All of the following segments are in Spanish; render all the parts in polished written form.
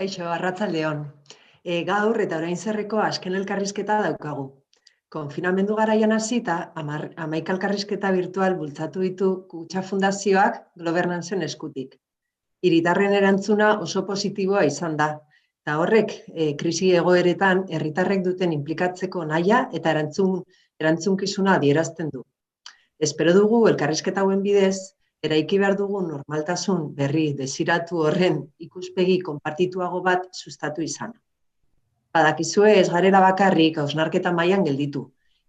Kaixo, arratsaldeon. Gaur eta orain zerreko azken elkarrizketa daukagu. Konfinamendu garaian hasita, 11 elkarrizketa virtual bultzatu ditu Kutxa Fundazioak Globernantzen eskutik. Hiritarren erantzuna oso positiboa izan da. Eta horrek, krisi egoeretan herritarrek duten inplikatzeko nahia eta erantzukizuna adierazten du. Espero dugu elkarrizketa hauen bidez, eraiki behar dugu normaltasun berri desiratu horren ikuspegi konpartituago bat sustatu izana. Badakizue ez garela bakarrik hausnarketa mailan gelditu.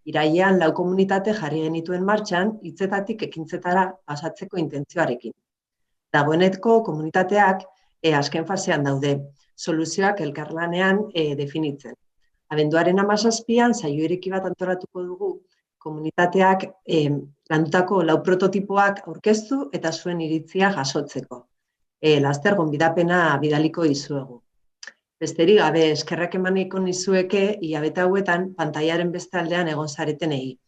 Irailean 4 komunitate jarri genituen martxan hitzetatik ekintzetara pasatzeko intentzioarekin. Dagoeneko komunitateak azken fasean daude, soluzioak elkarlanean definitzen. Abenduaren 17an saio ireki bat antolatuko dugu, komunitateak landutako 4 prototipoak aurkeztu eta zuen iritzia jasotzeko. Laster gonbidapena bidaliko dizuegu. Besterik gabe eskerrak emaniko nizueke hilabete hauetan pantailaren beste aldean egon zaretenei.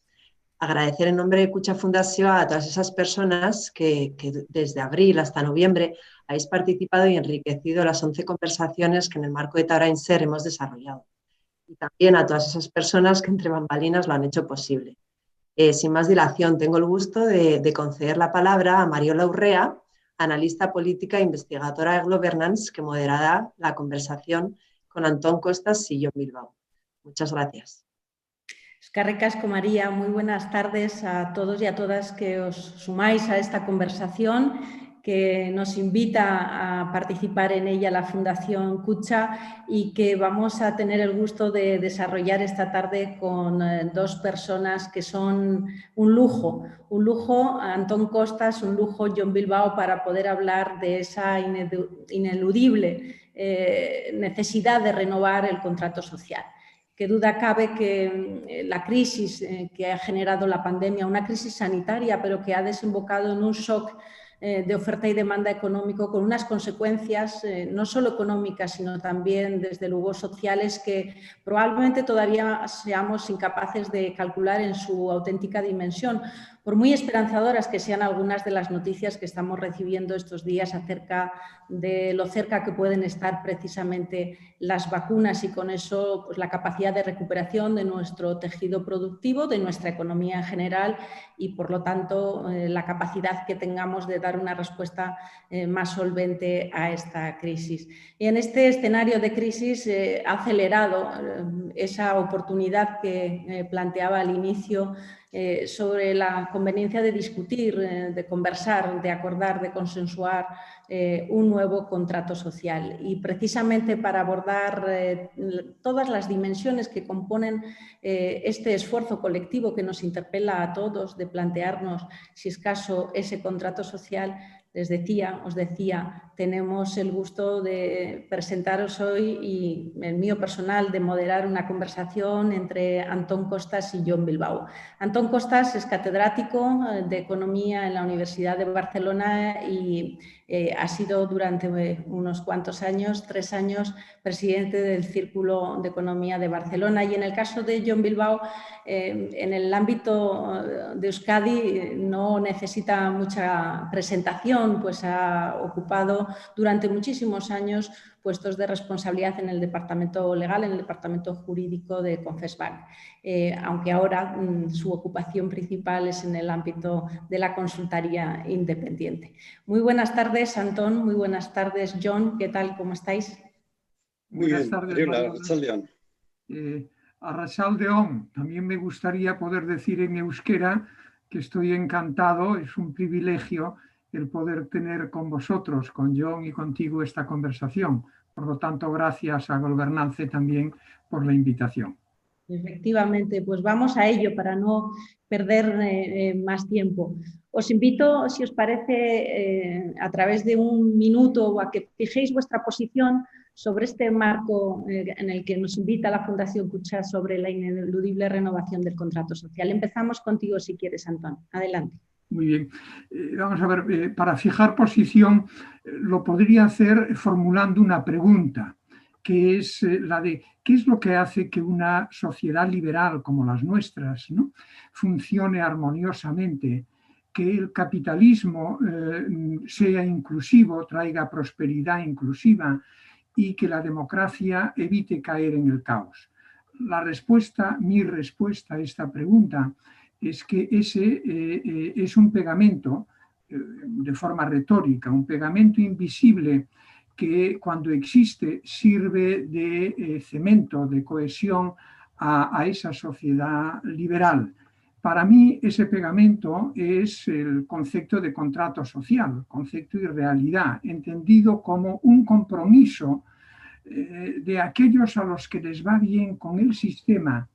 Agradecer en nombre de Kutxa Fundazioa a todas esas personas que desde abril hasta noviembre habéis participado y enriquecido las 11 conversaciones que en el marco de Taora Inser hemos desarrollado. Y también a todas esas personas que entre bambalinas lo han hecho posible. Sin más dilación, tengo el gusto de conceder la palabra a Mariola Urrea, analista política e investigadora de Globernance, que moderará la conversación con Antón Costas y Jon Bilbao. Muchas gracias. Eskerrik asko, María. Muy buenas tardes a todos y a todas que os sumáis a esta conversación que nos invita a participar en ella la Fundación Kutxa y que vamos a tener el gusto de desarrollar esta tarde con 2 personas que son un lujo, Antón Costas, un lujo Jon Bilbao, para poder hablar de esa ineludible necesidad de renovar el contrato social. Qué duda cabe que la crisis que ha generado la pandemia, una crisis sanitaria, pero que ha desembocado en un shock de oferta y demanda económico con unas consecuencias no solo económicas, sino también, desde luego, sociales que probablemente todavía seamos incapaces de calcular en su auténtica dimensión, por muy esperanzadoras que sean algunas de las noticias que estamos recibiendo estos días acerca de lo cerca que pueden estar precisamente las vacunas y con eso pues, la capacidad de recuperación de nuestro tejido productivo, de nuestra economía en general y, por lo tanto, la capacidad que tengamos de dar una respuesta más solvente a esta crisis. Y en este escenario de crisis ha acelerado esa oportunidad que planteaba al inicio sobre la conveniencia de discutir, de conversar, de acordar, de consensuar un nuevo contrato social. Y precisamente para abordar todas las dimensiones que componen este esfuerzo colectivo que nos interpela a todos de plantearnos, si es caso, ese contrato social, os decía, tenemos el gusto de presentaros hoy y el mío personal de moderar una conversación entre Antón Costas y Jon Bilbao. Antón Costas es catedrático de Economía en la Universidad de Barcelona y ha sido durante unos cuantos años, 3 años, presidente del Círculo de Economía de Barcelona. Y en el caso de Jon Bilbao, en el ámbito de Euskadi no necesita mucha presentación, pues ha ocupado durante muchísimos años puestos de responsabilidad en el departamento legal, en el departamento jurídico de Confesbank, aunque ahora su ocupación principal es en el ámbito de la consultoría independiente. Muy buenas tardes, Antón, muy buenas tardes, Jon, ¿qué tal? ¿Cómo estáis? Muy buenas tardes, Mariola. Arratsaldeon. También me gustaría poder decir en euskera que estoy encantado, es un privilegio el poder tener con vosotros, con Jon y contigo, esta conversación. Por lo tanto, gracias a Globernance también por la invitación. Efectivamente, pues vamos a ello para no perder más tiempo. Os invito, si os parece, a través de un minuto a que fijéis vuestra posición sobre este marco en el que nos invita la Fundación Kutxa sobre la ineludible renovación del contrato social. Empezamos contigo si quieres, Antón. Adelante. Muy bien. Vamos a ver, para fijar posición lo podría hacer formulando una pregunta, que es la de ¿qué es lo que hace que una sociedad liberal como las nuestras, ¿no?, funcione armoniosamente, que el capitalismo sea inclusivo, traiga prosperidad inclusiva y que la democracia evite caer en el caos. Mi respuesta a esta pregunta es que ese es un pegamento de forma retórica, un pegamento invisible que cuando existe sirve de cemento, de cohesión a esa sociedad liberal. Para mí ese pegamento es el concepto de contrato social, concepto de realidad, entendido como un compromiso de aquellos a los que les va bien con el sistema,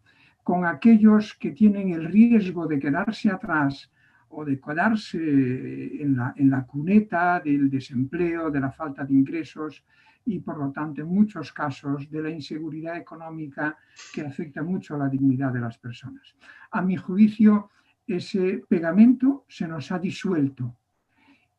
con aquellos que tienen el riesgo de quedarse atrás o de quedarse en la cuneta del desempleo, de la falta de ingresos y, por lo tanto, en muchos casos de la inseguridad económica que afecta mucho a la dignidad de las personas. A mi juicio, ese pegamento se nos ha disuelto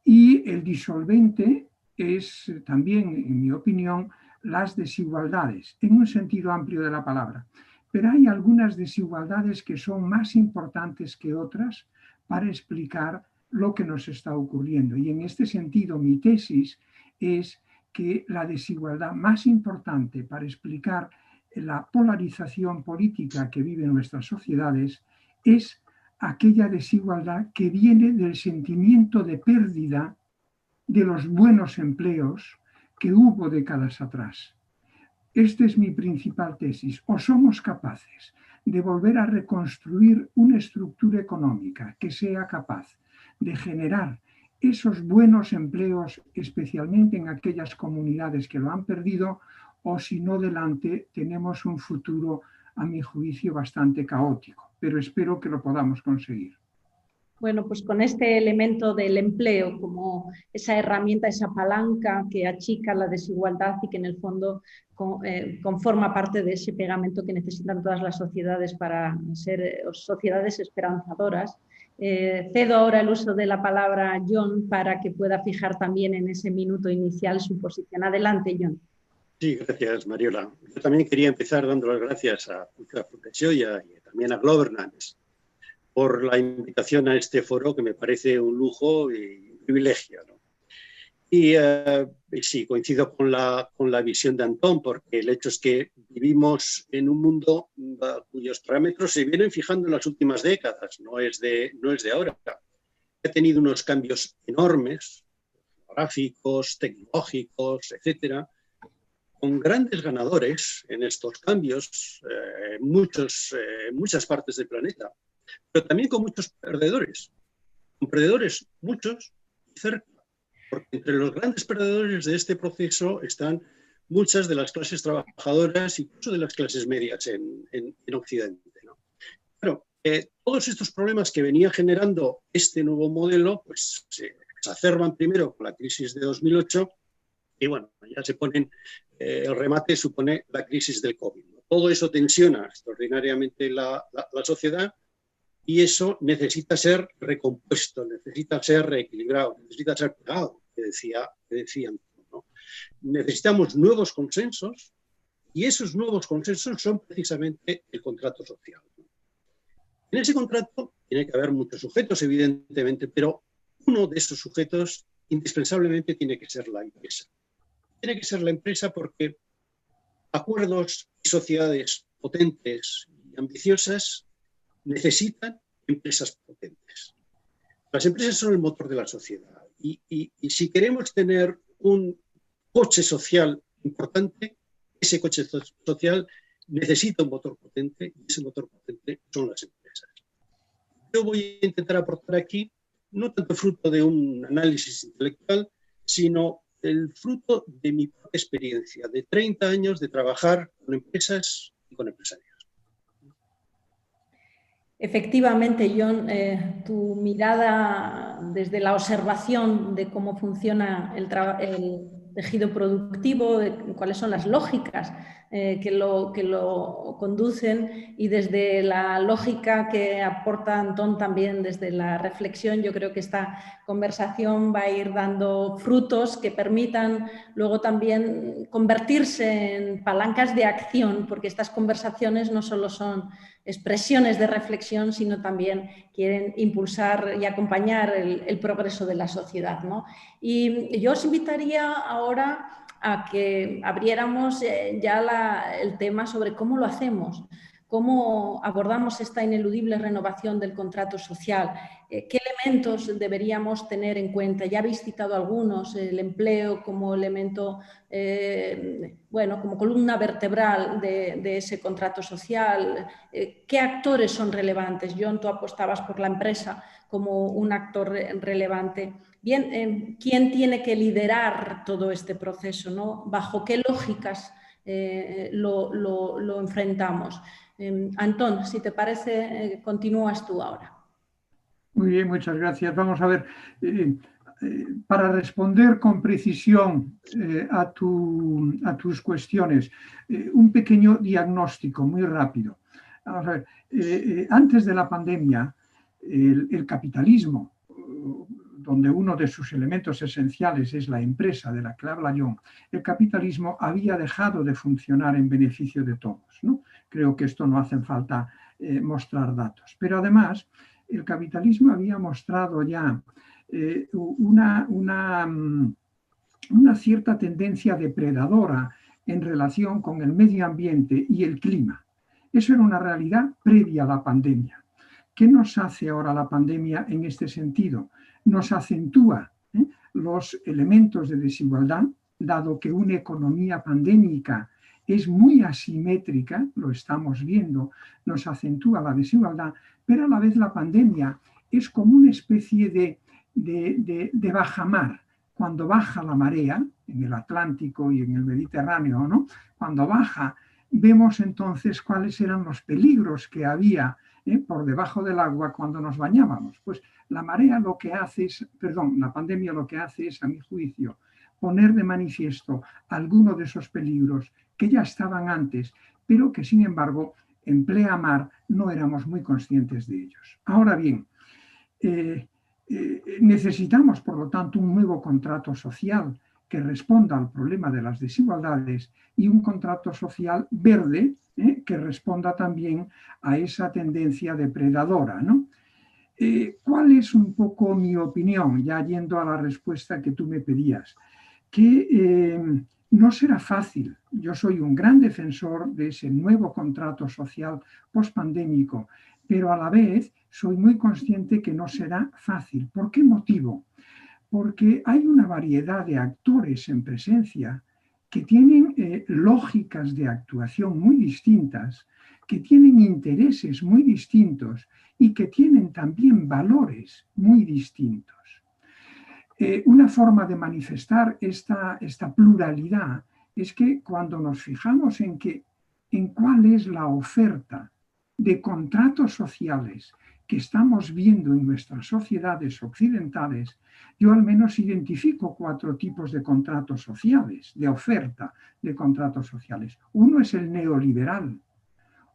y el disolvente es también, en mi opinión, las desigualdades, en un sentido amplio de la palabra. Pero hay algunas desigualdades que son más importantes que otras para explicar lo que nos está ocurriendo. Y en este sentido, mi tesis es que la desigualdad más importante para explicar la polarización política que viven nuestras sociedades es aquella desigualdad que viene del sentimiento de pérdida de los buenos empleos que hubo décadas atrás. Esta es mi principal tesis. O somos capaces de volver a reconstruir una estructura económica que sea capaz de generar esos buenos empleos, especialmente en aquellas comunidades que lo han perdido, o si no, delante tenemos un futuro, a mi juicio, bastante caótico, pero espero que lo podamos conseguir. Bueno, pues con este elemento del empleo como esa herramienta, esa palanca que achica la desigualdad y que en el fondo conforma parte de ese pegamento que necesitan todas las sociedades para ser sociedades esperanzadoras. Cedo ahora el uso de la palabra a John para que pueda fijar también en ese minuto inicial su posición. Adelante, John. Sí, gracias, Mariola. Yo también quería empezar dando las gracias a Cultura Fundació y también a Governance por la invitación a este foro, que me parece un lujo y un privilegio, ¿no? Y sí, coincido con la visión de Antón, porque el hecho es que vivimos en un mundo cuyos parámetros se vienen fijando en las últimas décadas, no es de ahora. Ha tenido unos cambios enormes, gráficos, tecnológicos, etcétera, con grandes ganadores en estos cambios, muchas partes del planeta, pero también con muchos perdedores muchos y cerca, porque entre los grandes perdedores de este proceso están muchas de las clases trabajadoras, incluso de las clases medias en Occidente, ¿no? Claro, todos estos problemas que venía generando este nuevo modelo, pues se exacerban primero con la crisis de 2008 y bueno, ya se ponen, el remate supone la crisis del COVID, ¿no? Todo eso tensiona extraordinariamente la sociedad. Y eso necesita ser recompuesto, necesita ser reequilibrado, necesita ser pegado, que decía Antón, ¿no? Necesitamos nuevos consensos y esos nuevos consensos son precisamente el contrato social. En ese contrato tiene que haber muchos sujetos, evidentemente, pero uno de esos sujetos indispensablemente tiene que ser la empresa. Tiene que ser la empresa porque acuerdos y sociedades potentes y ambiciosas necesitan empresas potentes. Las empresas son el motor de la sociedad y si queremos tener un coche social importante, ese coche social necesita un motor potente y ese motor potente son las empresas. Yo voy a intentar aportar aquí no tanto fruto de un análisis intelectual, sino el fruto de mi experiencia de 30 años de trabajar con empresas y con empresarios. Efectivamente, John, tu mirada desde la observación de cómo funciona el tejido productivo, de cuáles son las lógicas que lo conducen y desde la lógica que aporta Antón también desde la reflexión, yo creo que esta conversación va a ir dando frutos que permitan luego también convertirse en palancas de acción, porque estas conversaciones no solo son expresiones de reflexión, sino también quieren impulsar y acompañar el progreso de la sociedad, ¿no? Y yo os invitaría ahora a que abriéramos ya el tema sobre cómo lo hacemos, cómo abordamos esta ineludible renovación del contrato social, qué elementos deberíamos tener en cuenta. Ya habéis citado algunos, el empleo como elemento, bueno, como columna vertebral de ese contrato social. ¿Qué actores son relevantes? John, tú apostabas por la empresa como un actor relevante. Bien, ¿quién tiene que liderar todo este proceso, ¿no? ¿Bajo qué lógicas lo enfrentamos? Antón, si te parece, continúas tú ahora. Muy bien, muchas gracias. Vamos a ver, para responder con precisión a tus cuestiones, un pequeño diagnóstico muy rápido. Vamos a ver, antes de la pandemia, el capitalismo, donde uno de sus elementos esenciales es la empresa de la que habla John, el capitalismo había dejado de funcionar en beneficio de todos, ¿no? Creo que esto no hace falta mostrar datos. Pero además, el capitalismo había mostrado ya una cierta tendencia depredadora en relación con el medio ambiente y el clima. Eso era una realidad previa a la pandemia. ¿Qué nos hace ahora la pandemia en este sentido? Nos acentúa los elementos de desigualdad, dado que una economía pandémica es muy asimétrica, lo estamos viendo, nos acentúa la desigualdad, pero a la vez la pandemia es como una especie de bajamar. Cuando baja la marea, en el Atlántico y en el Mediterráneo, ¿no? Cuando baja, vemos entonces cuáles eran los peligros que había por debajo del agua cuando nos bañábamos. Pues la marea lo que hace es, la pandemia lo que hace es, a mi juicio, poner de manifiesto algunos de esos peligros que ya estaban antes, pero que sin embargo en pleamar no éramos muy conscientes de ellos. Ahora bien, necesitamos por lo tanto un nuevo contrato social que responda al problema de las desigualdades y un contrato social verde que responda también a esa tendencia depredadora, ¿no? ¿Cuál es un poco mi opinión? Ya yendo a la respuesta que tú me pedías, que no será fácil. Yo soy un gran defensor de ese nuevo contrato social pospandémico, pero a la vez soy muy consciente que no será fácil. ¿Por qué motivo? Porque hay una variedad de actores en presencia que tienen lógicas de actuación muy distintas, que tienen intereses muy distintos y que tienen también valores muy distintos. Una forma de manifestar esta pluralidad es que cuando nos fijamos en cuál es la oferta de contratos sociales que estamos viendo en nuestras sociedades occidentales, yo al menos identifico 4 tipos de contratos sociales, de oferta de contratos sociales. Uno es el neoliberal,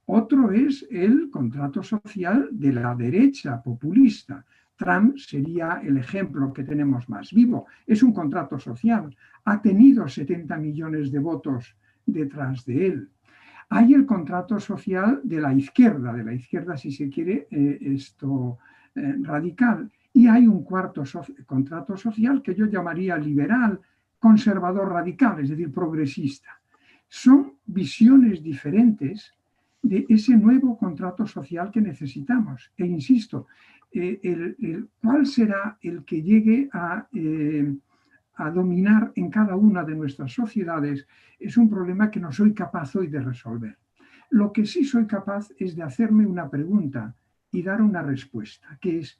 otro es el contrato social de la derecha populista. Trump sería el ejemplo que tenemos más vivo. Es un contrato social. Ha tenido 70 millones de votos detrás de él. Hay el contrato social de la izquierda si se quiere, radical. Y hay un cuarto contrato social que yo llamaría liberal, conservador radical, es decir, progresista. Son visiones diferentes de ese nuevo contrato social que necesitamos. E insisto, ¿cuál será el que llegue a dominar en cada una de nuestras sociedades? Es un problema que no soy capaz hoy de resolver. Lo que sí soy capaz es de hacerme una pregunta y dar una respuesta, que es,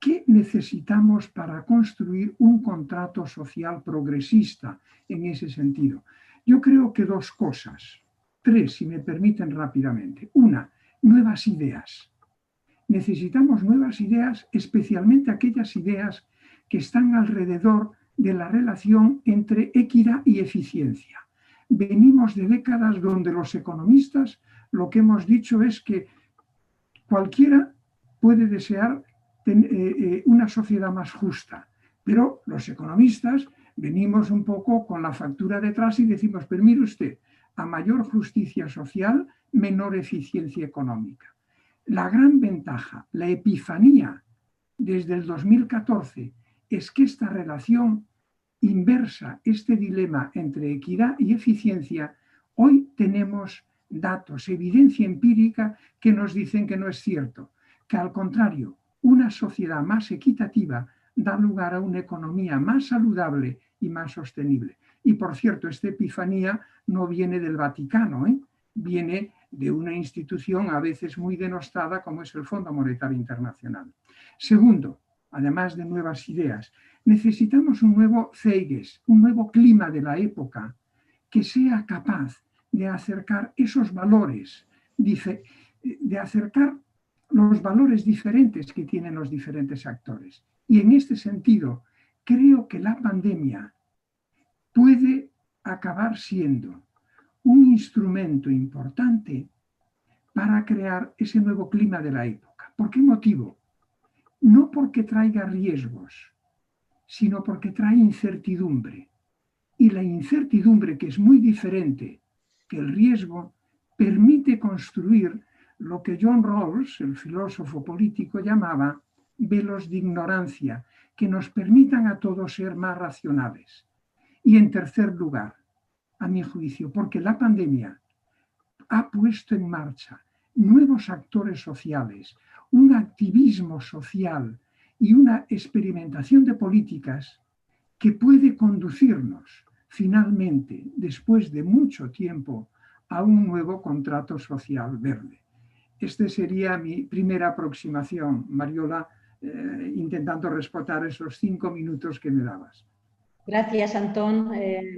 ¿qué necesitamos para construir un contrato social progresista en ese sentido? Yo creo que 2 cosas, 3, si me permiten rápidamente. Una, nuevas ideas. Necesitamos nuevas ideas, especialmente aquellas ideas que están alrededor de la relación entre equidad y eficiencia. Venimos de décadas donde los economistas lo que hemos dicho es que cualquiera puede desear una sociedad más justa, pero los economistas venimos un poco con la factura detrás y decimos, pero mire usted, a mayor justicia social, menor eficiencia económica. La gran ventaja, la epifanía desde el 2014, es que esta relación inversa este dilema entre equidad y eficiencia, hoy tenemos datos, evidencia empírica que nos dicen que no es cierto, que al contrario, una sociedad más equitativa da lugar a una economía más saludable y más sostenible. Y por cierto, esta epifanía no viene del Vaticano, viene de una institución a veces muy denostada como es el Fondo Monetario Internacional. Segundo, además de nuevas ideas, necesitamos un nuevo Zeiges, un nuevo clima de la época que sea capaz de acercar esos valores, de acercar los valores diferentes que tienen los diferentes actores. Y en este sentido, creo que la pandemia puede acabar siendo un instrumento importante para crear ese nuevo clima de la época. ¿Por qué motivo? No porque traiga riesgos, sino porque trae incertidumbre. Y la incertidumbre, que es muy diferente que el riesgo, permite construir lo que John Rawls, el filósofo político, llamaba velos de ignorancia, que nos permitan a todos ser más racionales. Y en tercer lugar, a mi juicio, porque la pandemia ha puesto en marcha nuevos actores sociales, un activismo social y una experimentación de políticas que puede conducirnos finalmente, después de mucho tiempo, a un nuevo contrato social verde. Esta sería mi primera aproximación, Mariola, intentando respetar esos 5 minutos que me dabas. Gracias, Antón.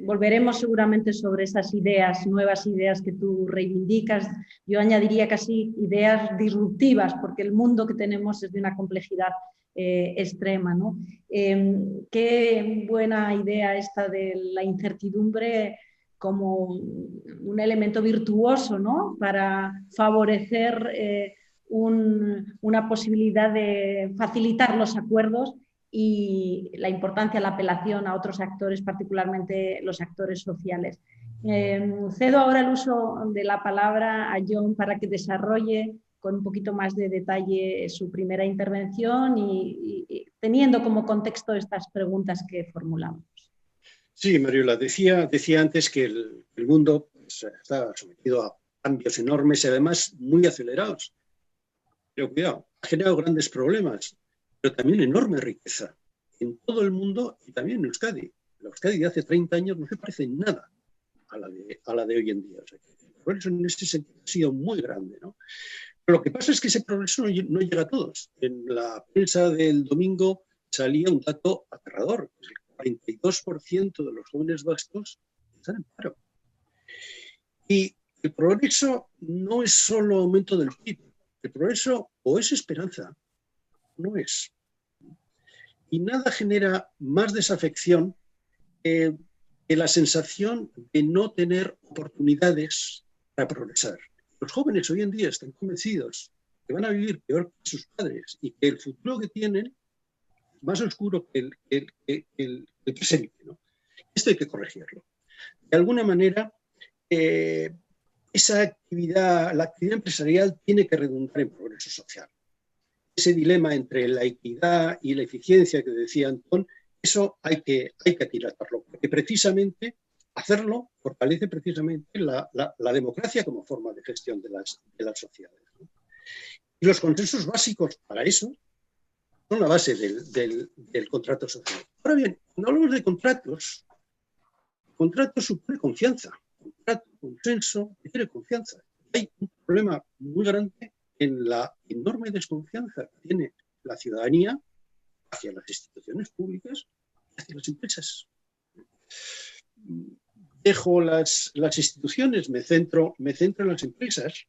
Volveremos seguramente sobre esas ideas, nuevas ideas que tú reivindicas. Yo añadiría casi ideas disruptivas, porque el mundo que tenemos es de una complejidad extrema, ¿no? Qué buena idea esta de la incertidumbre como un elemento virtuoso, ¿no? Para favorecer una posibilidad de facilitar los acuerdos y la importancia de la apelación a otros actores, particularmente los actores sociales. Cedo ahora el uso de la palabra a John para que desarrolle con un poquito más de detalle su primera intervención y teniendo como contexto estas preguntas que formulamos. Sí, Mariola, decía antes que el mundo pues, está sometido a cambios enormes y además muy acelerados. Pero cuidado, ha generado grandes problemas, pero también enorme riqueza en todo el mundo y también en Euskadi. La Euskadi de hace 30 años no se parece en nada a la de hoy en día. O sea, el progreso en ese sentido ha sido muy grande, ¿no? Pero lo que pasa es que ese progreso no llega a todos. En la prensa del domingo salía un dato aterrador. El 42% de los jóvenes vascos están en paro. Y el progreso no es solo aumento del PIB. El progreso o es esperanza, no es. Y nada genera más desafección que la sensación de no tener oportunidades para progresar. Los jóvenes hoy en día están convencidos que van a vivir peor que sus padres y que el futuro que tienen es más oscuro que el presente, ¿no? Esto hay que corregirlo. De alguna manera, la actividad empresarial tiene que redundar en progreso social. Ese dilema entre la equidad y la eficiencia que decía Antón, eso hay que aquilatarlo, porque precisamente hacerlo fortalece precisamente la democracia como forma de gestión de las sociedades, ¿no? Y los consensos básicos para eso son la base del contrato social. Ahora bien, cuando hablamos de contratos, contrato supone confianza. Contrato, consenso, requiere confianza. Hay un problema muy grande en la enorme desconfianza que tiene la ciudadanía hacia las instituciones públicas y hacia las empresas. Dejo las instituciones, me centro en las empresas.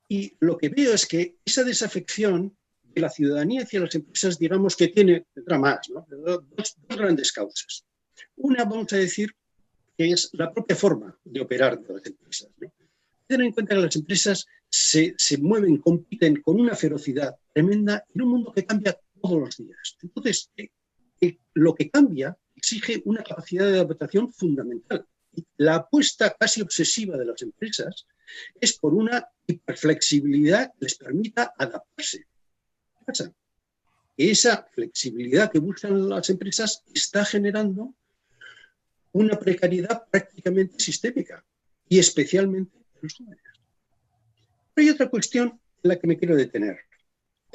Y lo que veo es que esa desafección de la ciudadanía hacia las empresas, digamos que tendrá más, ¿no? Dos grandes causas. Una, vamos a decir, que es la propia forma de operar de las empresas, ¿no? Tener en cuenta que las empresas se mueven, compiten con una ferocidad tremenda en un mundo que cambia todos los días. Entonces, lo que cambia exige una capacidad de adaptación fundamental. La apuesta casi obsesiva de las empresas es por una hiperflexibilidad que les permita adaptarse. ¿Qué pasa? que esa flexibilidad que buscan las empresas está generando una precariedad prácticamente sistémica y especialmente en los jóvenes. Pero hay otra cuestión en la que me quiero detener.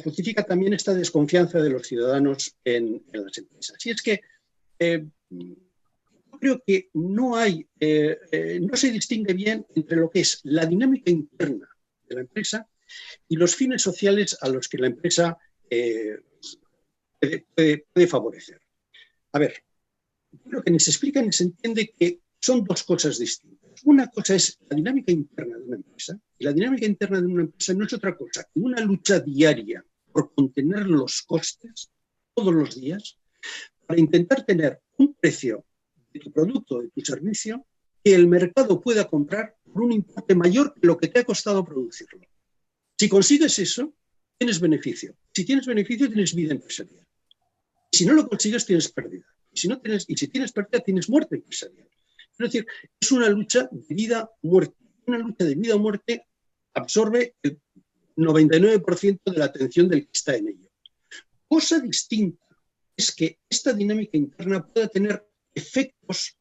Justifica también esta desconfianza de los ciudadanos en las empresas. Y es que yo creo que no se distingue bien entre lo que es la dinámica interna de la empresa y los fines sociales a los que la empresa puede favorecer. A ver, lo que ni se explica ni se entiende que son dos cosas distintas. Una cosa es la dinámica interna de una empresa, y la dinámica interna de una empresa no es otra cosa que una lucha diaria por contener los costes todos los días para intentar tener un precio de tu producto o de tu servicio que el mercado pueda comprar por un importe mayor que lo que te ha costado producirlo. Si consigues eso, tienes beneficio. Si tienes beneficio, tienes vida empresarial. Si no lo consigues, tienes pérdida. Y si tienes pérdida, tienes muerte empresarial. Es decir, es una lucha de vida-muerte. Una lucha de vida o muerte absorbe el 99% de la atención del que está en ello. Cosa distinta es que esta dinámica interna pueda tener efectos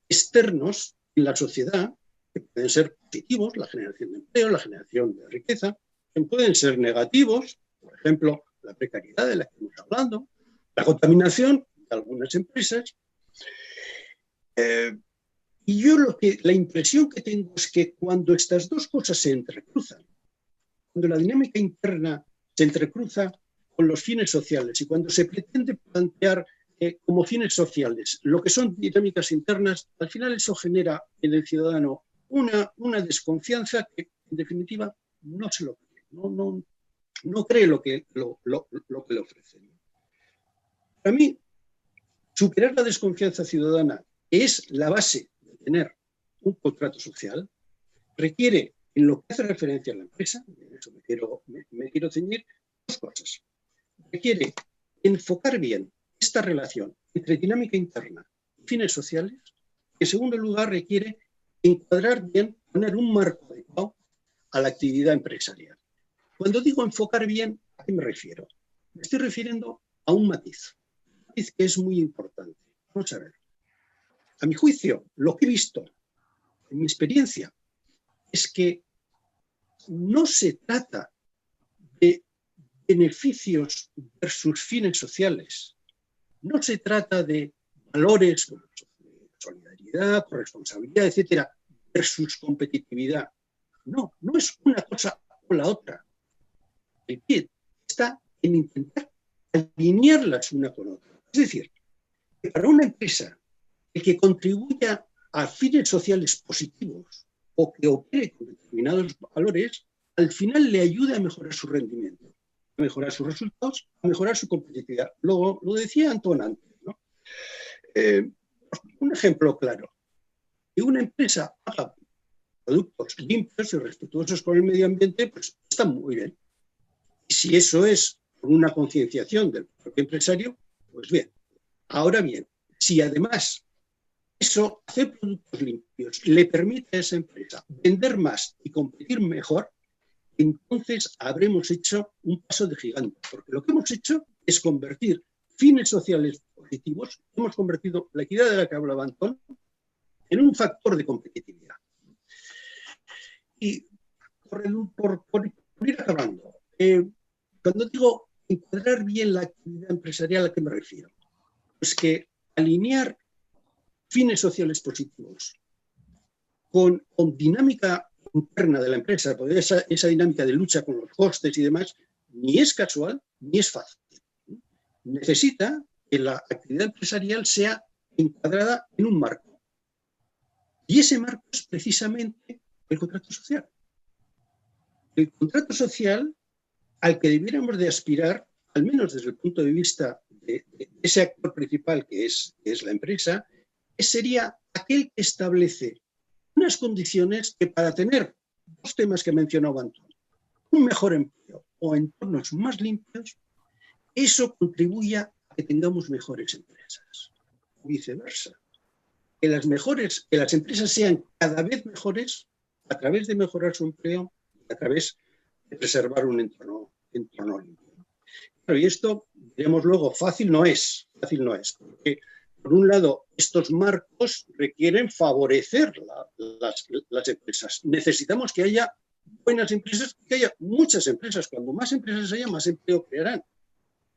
externos en la sociedad, que pueden ser positivos, la generación de empleo, la generación de riqueza, que pueden ser negativos, por ejemplo, la precariedad de la que estamos hablando, la contaminación de algunas empresas. Y yo la impresión que tengo es que cuando estas dos cosas se entrecruzan, cuando la dinámica interna se entrecruza con los fines sociales y cuando se pretende plantear como fines sociales lo que son dinámicas internas, al final eso genera en el ciudadano una desconfianza que en definitiva no se lo cree, no cree lo que le ofrecen. Para mí, superar la desconfianza ciudadana, que es la base de tener un contrato social, requiere, en lo que hace referencia a la empresa, en eso me quiero ceñir, dos cosas. Requiere enfocar bien esta relación entre dinámica interna y fines sociales. En segundo lugar, requiere encuadrar bien, poner un marco adecuado a la actividad empresarial. Cuando digo enfocar bien, ¿a qué me refiero? Me estoy refiriendo a un matiz que es muy importante. Vamos a ver. A mi juicio, lo que he visto en mi experiencia es que no se trata de beneficios versus fines sociales. No se trata de valores como solidaridad, corresponsabilidad, etcétera, versus competitividad. No es una cosa o la otra. El pie está en intentar alinearlas una con otra. Es decir, que para una empresa el que contribuya a fines sociales positivos o que opere con determinados valores, al final le ayuda a mejorar su rendimiento, a mejorar sus resultados, a mejorar su competitividad. Lo decía Antón antes, ¿no? Un ejemplo claro. Que una empresa haga productos limpios y respetuosos con el medio ambiente, pues está muy bien. Y si eso es por una concienciación del propio empresario, pues bien. Ahora bien, si además eso, hacer productos limpios, le permite a esa empresa vender más y competir mejor, entonces habremos hecho un paso de gigante. Porque lo que hemos hecho es convertir fines sociales positivos, hemos convertido la equidad de la que hablaba Antón en un factor de competitividad. Y por ir acabando, cuando digo encuadrar bien la actividad empresarial, ¿a qué me refiero? Pues que alinear fines sociales positivos con dinámica interna de la empresa, porque esa dinámica de lucha con los costes y demás, ni es casual ni es fácil. Necesita que la actividad empresarial sea encuadrada en un marco. Y ese marco es precisamente el contrato social. El contrato social al que debiéramos de aspirar, al menos desde el punto de vista de ese actor principal que es la empresa, sería aquel que establece unas condiciones que para tener dos temas que mencionaba Antón, un mejor empleo o entornos más limpios, eso contribuya a que tengamos mejores empresas. Viceversa. Que las empresas sean cada vez mejores a través de mejorar su empleo y a través de preservar un entorno limpio. Claro, y esto, veremos luego, fácil no es, porque por un lado estos marcos requieren favorecer las empresas. Necesitamos que haya buenas empresas, que haya muchas empresas. Cuando más empresas haya, más empleo crearán.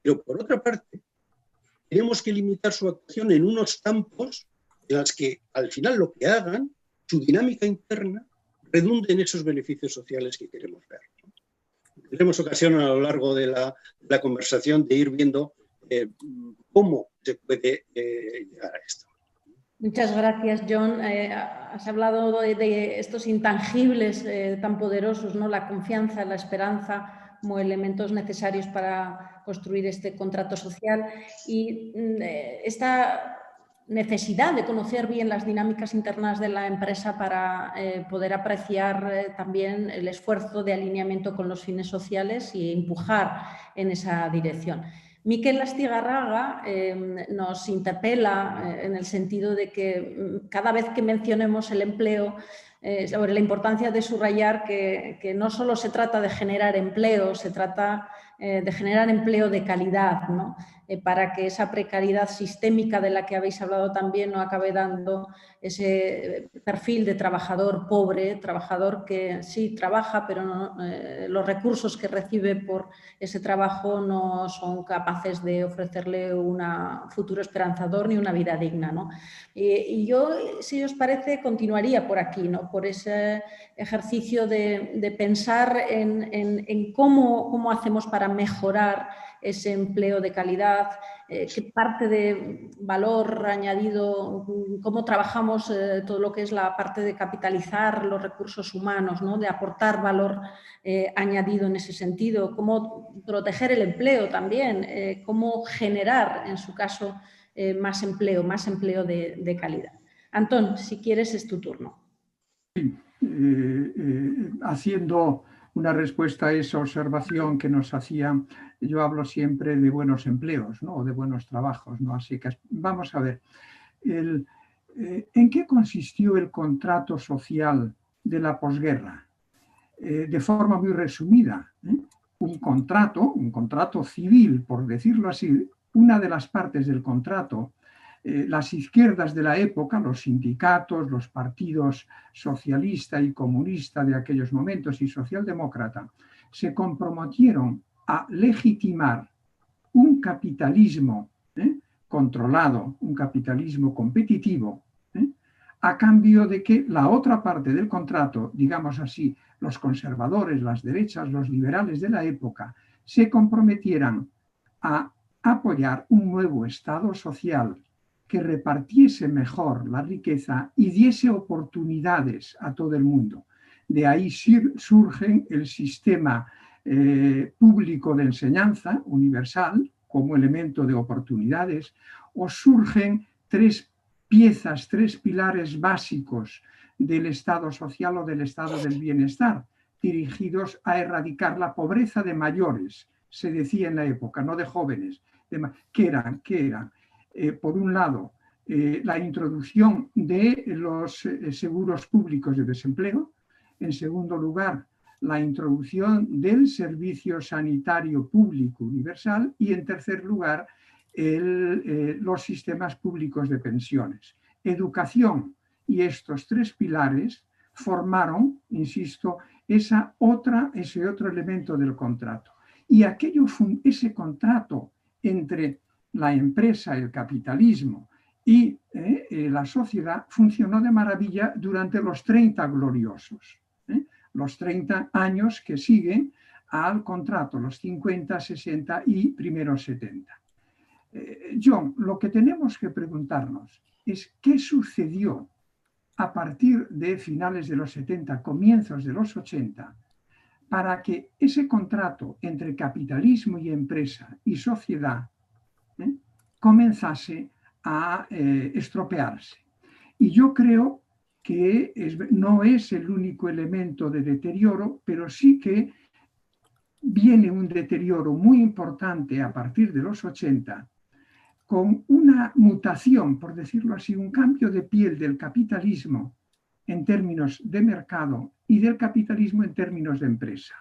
Pero por otra parte, tenemos que limitar su actuación en unos campos en los que al final lo que hagan, su dinámica interna, redunde en esos beneficios sociales que queremos ver. Tendremos ocasión a lo largo de la conversación de ir viendo cómo se puede llegar a esto. Muchas gracias, John. Has hablado de estos intangibles tan poderosos, ¿no? La confianza, la esperanza, como elementos necesarios para construir este contrato social. Y esta necesidad de conocer bien las dinámicas internas de la empresa para poder apreciar también el esfuerzo de alineamiento con los fines sociales y empujar en esa dirección. Miquel Astigarraga nos interpela en el sentido de que cada vez que mencionemos el empleo, sobre la importancia de subrayar que no solo se trata de generar empleo, se trata de generar empleo de calidad, ¿no? Para que esa precariedad sistémica de la que habéis hablado también no acabe dando ese perfil de trabajador pobre, trabajador que sí trabaja, pero no, los recursos que recibe por ese trabajo no son capaces de ofrecerle un futuro esperanzador ni una vida digna, ¿no? Y yo, si os parece, continuaría por aquí, ¿no? Por ese ejercicio de pensar en cómo hacemos para mejorar ese empleo de calidad, qué parte de valor añadido, cómo trabajamos todo lo que es la parte de capitalizar los recursos humanos, ¿no? De aportar valor añadido en ese sentido, cómo proteger el empleo también, cómo generar, en su caso, más empleo de calidad. Antón, si quieres, es tu turno. Sí, haciendo una respuesta a esa observación que nos hacía, yo hablo siempre de buenos empleos, ¿no? O de buenos trabajos, ¿no? Así que vamos a ver, ¿en qué consistió el contrato social de la posguerra? De forma muy resumida, un contrato civil, por decirlo así, una de las partes del contrato, las izquierdas de la época, los sindicatos, los partidos socialista y comunista de aquellos momentos y socialdemócrata, se comprometieron a legitimar un capitalismo controlado, un capitalismo competitivo, a cambio de que la otra parte del contrato, digamos así, los conservadores, las derechas, los liberales de la época, se comprometieran a apoyar un nuevo Estado social que repartiese mejor la riqueza y diese oportunidades a todo el mundo. De ahí surge el sistema público de enseñanza universal como elemento de oportunidades, o surgen tres pilares básicos del Estado social o del Estado del bienestar, dirigidos a erradicar la pobreza de mayores, se decía en la época, no de jóvenes, que eran por un lado, la introducción de los seguros públicos de desempleo, en segundo lugar, la introducción del servicio sanitario público universal y, en tercer lugar, los sistemas públicos de pensiones. Educación y estos tres pilares formaron, insisto, ese otro elemento del contrato. Y ese contrato entre la empresa, el capitalismo y la sociedad funcionó de maravilla durante los 30 gloriosos, los 30 años que siguen al contrato, los 50, 60 y primeros 70. John, lo que tenemos que preguntarnos es qué sucedió a partir de finales de los 70, comienzos de los 80, para que ese contrato entre capitalismo y empresa y sociedad comenzase a estropearse. Y yo creo que no es el único elemento de deterioro, pero sí que viene un deterioro muy importante a partir de los 80, con una mutación, por decirlo así, un cambio de piel del capitalismo en términos de mercado y del capitalismo en términos de empresa.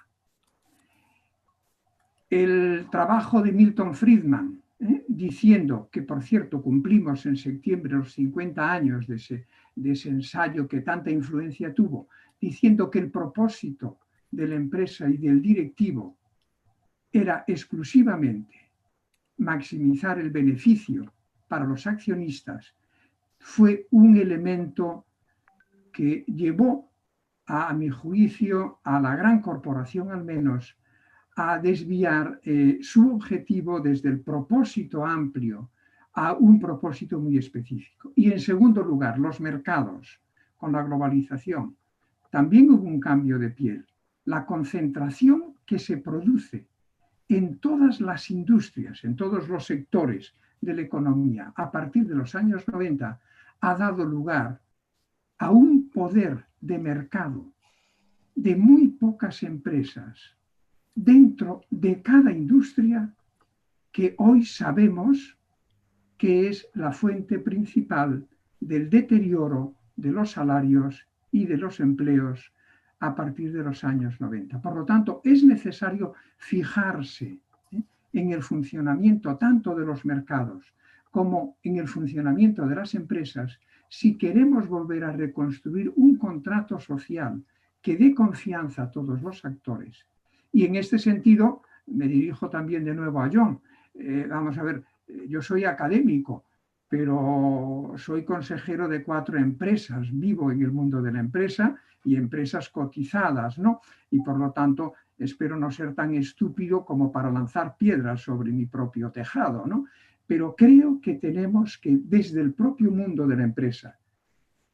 el trabajo de Milton Friedman, diciendo que, por cierto, cumplimos en septiembre los 50 años de ese ensayo que tanta influencia tuvo, diciendo que el propósito de la empresa y del directivo era exclusivamente maximizar el beneficio para los accionistas, fue un elemento que llevó, a mi juicio, a la gran corporación al menos, a desviar su objetivo desde el propósito amplio a un propósito muy específico. Y en segundo lugar, los mercados, con la globalización, también hubo un cambio de piel. La concentración que se produce en todas las industrias, en todos los sectores de la economía, a partir de los años 90, ha dado lugar a un poder de mercado de muy pocas empresas dentro de cada industria que hoy sabemos que es la fuente principal del deterioro de los salarios y de los empleos a partir de los años 90. Por lo tanto, es necesario fijarse en el funcionamiento tanto de los mercados como en el funcionamiento de las empresas si queremos volver a reconstruir un contrato social que dé confianza a todos los actores. Y en este sentido, me dirijo también de nuevo a John. Vamos a ver, yo soy académico, pero soy consejero de 4 empresas, vivo en el mundo de la empresa y empresas cotizadas, ¿no? Y por lo tanto, espero no ser tan estúpido como para lanzar piedras sobre mi propio tejado, ¿no? Pero creo que tenemos que, desde el propio mundo de la empresa,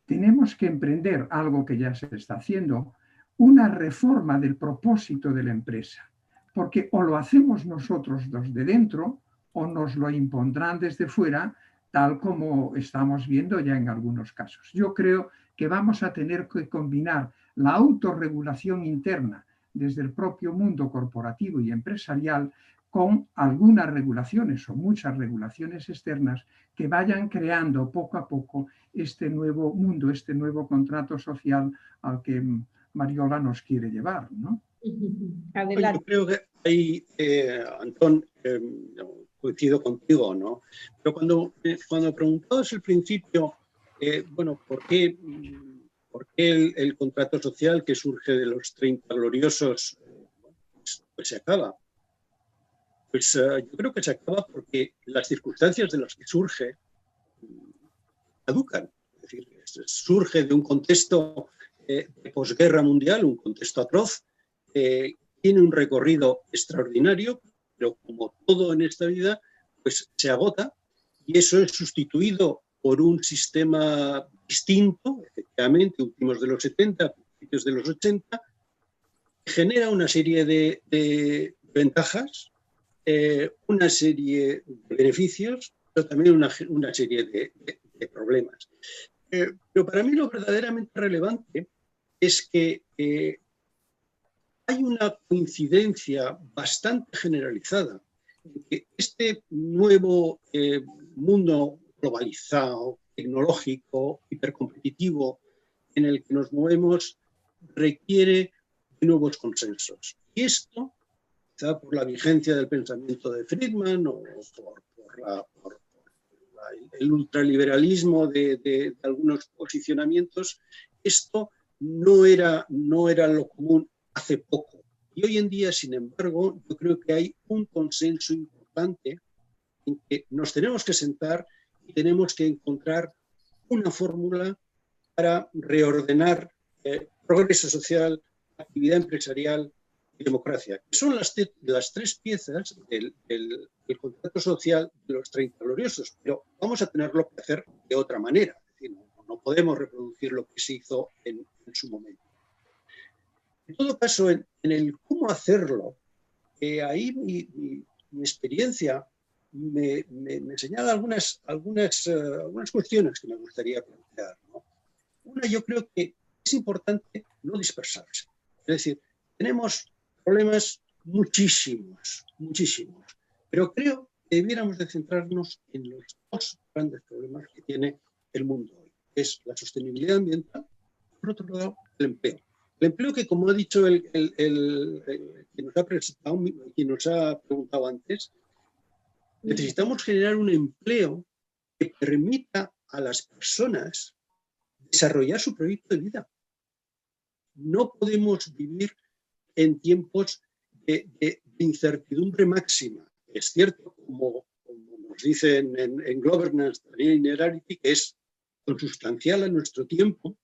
tenemos que emprender algo que ya se está haciendo, una reforma del propósito de la empresa, porque o lo hacemos nosotros los de dentro o nos lo impondrán desde fuera, tal como estamos viendo ya en algunos casos. Yo creo que vamos a tener que combinar la autorregulación interna desde el propio mundo corporativo y empresarial con algunas regulaciones o muchas regulaciones externas que vayan creando poco a poco este nuevo mundo, este nuevo contrato social al que Mariola nos quiere llevar, ¿no? Adelante. Yo creo que ahí, Antón, coincido contigo, ¿no? Pero cuando preguntabas al principio, bueno, ¿por qué el contrato social que surge de los 30 gloriosos pues se acaba? Pues yo creo que se acaba porque las circunstancias de las que surge caducan. Es decir, surge de un contexto de posguerra mundial, un contexto atroz, tiene un recorrido extraordinario, pero como todo en esta vida, pues se agota y eso es sustituido por un sistema distinto, efectivamente, últimos de los 70, principios de los 80, que genera una serie de ventajas, una serie de beneficios, pero también una serie de problemas. Pero para mí lo verdaderamente relevante es que hay una coincidencia bastante generalizada en que este nuevo mundo globalizado, tecnológico, hipercompetitivo en el que nos movemos requiere de nuevos consensos. Y esto, quizá por la vigencia del pensamiento de Friedman o por el ultraliberalismo de algunos posicionamientos, esto no era lo común hace poco. Y hoy en día, sin embargo, yo creo que hay un consenso importante en que nos tenemos que sentar y tenemos que encontrar una fórmula para reordenar progreso social, actividad empresarial y democracia, que son las 3 piezas del contrato social de los 30 gloriosos, pero vamos a tenerlo que hacer de otra manera. Es decir, no podemos reproducir lo que se hizo en su momento. En todo caso, en el cómo hacerlo, ahí mi experiencia me señala algunas cuestiones que me gustaría plantear, ¿no? Una, yo creo que es importante no dispersarse. Es decir, tenemos problemas muchísimos, pero creo que debiéramos de centrarnos en los 2 grandes problemas que tiene el mundo hoy, que es la sostenibilidad ambiental y, por otro lado, el empleo. El empleo que, como ha dicho el quien nos ha preguntado antes, necesitamos generar un empleo que permita a las personas desarrollar su proyecto de vida. No podemos vivir en tiempos de incertidumbre máxima. Es cierto, como nos dicen en Governance and Linearity, que es consustancial a nuestro tiempo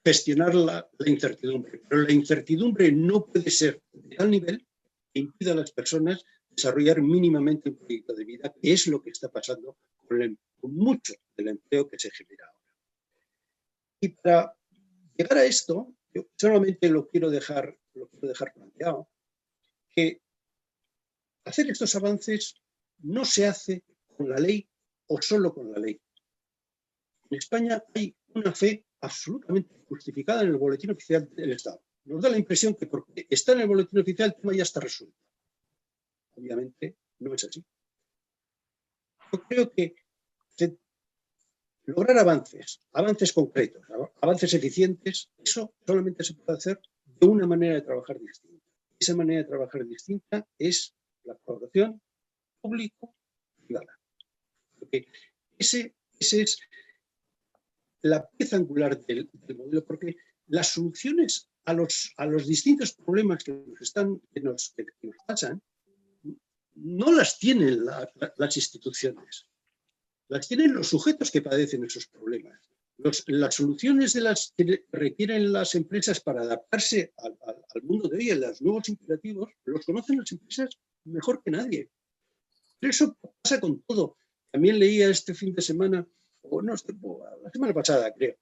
gestionar la incertidumbre. Pero la incertidumbre no puede ser de tal nivel que impida a las personas desarrollar mínimamente un proyecto de vida, que es lo que está pasando con mucho del empleo que se genera ahora. Y para llegar a esto, yo solamente lo quiero dejar planteado, que hacer estos avances no se hace con la ley o solo con la ley. En España hay una fe absolutamente justificada en el Boletín Oficial del Estado. Nos da la impresión que porque está en el Boletín Oficial el tema ya está resuelto. Obviamente no es así. Yo creo que lograr avances concretos, avances eficientes, eso solamente se puede hacer de una manera de trabajar distinta. Esa manera de trabajar distinta es la colaboración público-privada. Porque ese es la pieza angular del modelo, porque las soluciones a los distintos problemas que nos pasan no las tienen las instituciones, las tienen los sujetos que padecen esos problemas. Las soluciones que requieren las empresas para adaptarse al mundo de hoy, a los nuevos imperativos, los conocen las empresas mejor que nadie. Pero eso pasa con todo. También leía este fin de semana, la semana pasada creo,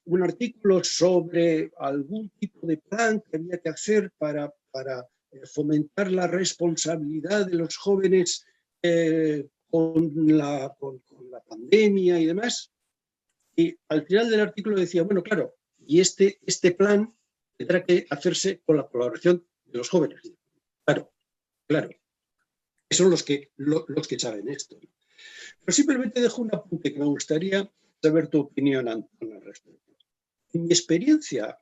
un artículo sobre algún tipo de plan que había que hacer para fomentar la responsabilidad de los jóvenes con la pandemia y demás. Y al final del artículo decía, bueno, claro, y este plan tendrá que hacerse con la colaboración de los jóvenes. Claro. Son los que saben esto. Pero simplemente dejo un apunte que me gustaría saber tu opinión, Antonio, al respecto. Mi experiencia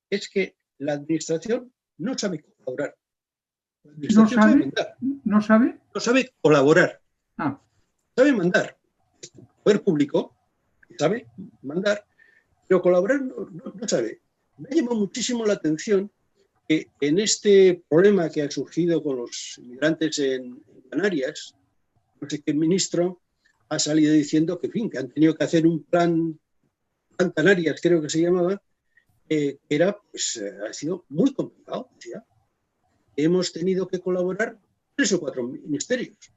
es que la administración no sabe colaborar. La administración sabe mandar. ¿No sabe? No sabe colaborar. Ah. Sabe mandar. El poder público sabe mandar, pero colaborar no sabe. Me ha llamado muchísimo la atención que en este problema que ha surgido con los inmigrantes en Canarias, no sé qué ministro ha salido diciendo que, en fin, que han tenido que hacer un plan Canarias, creo que se llamaba, que era, pues, ha sido muy complicado. ¿Ya? Hemos tenido que colaborar 3 o 4 ministerios.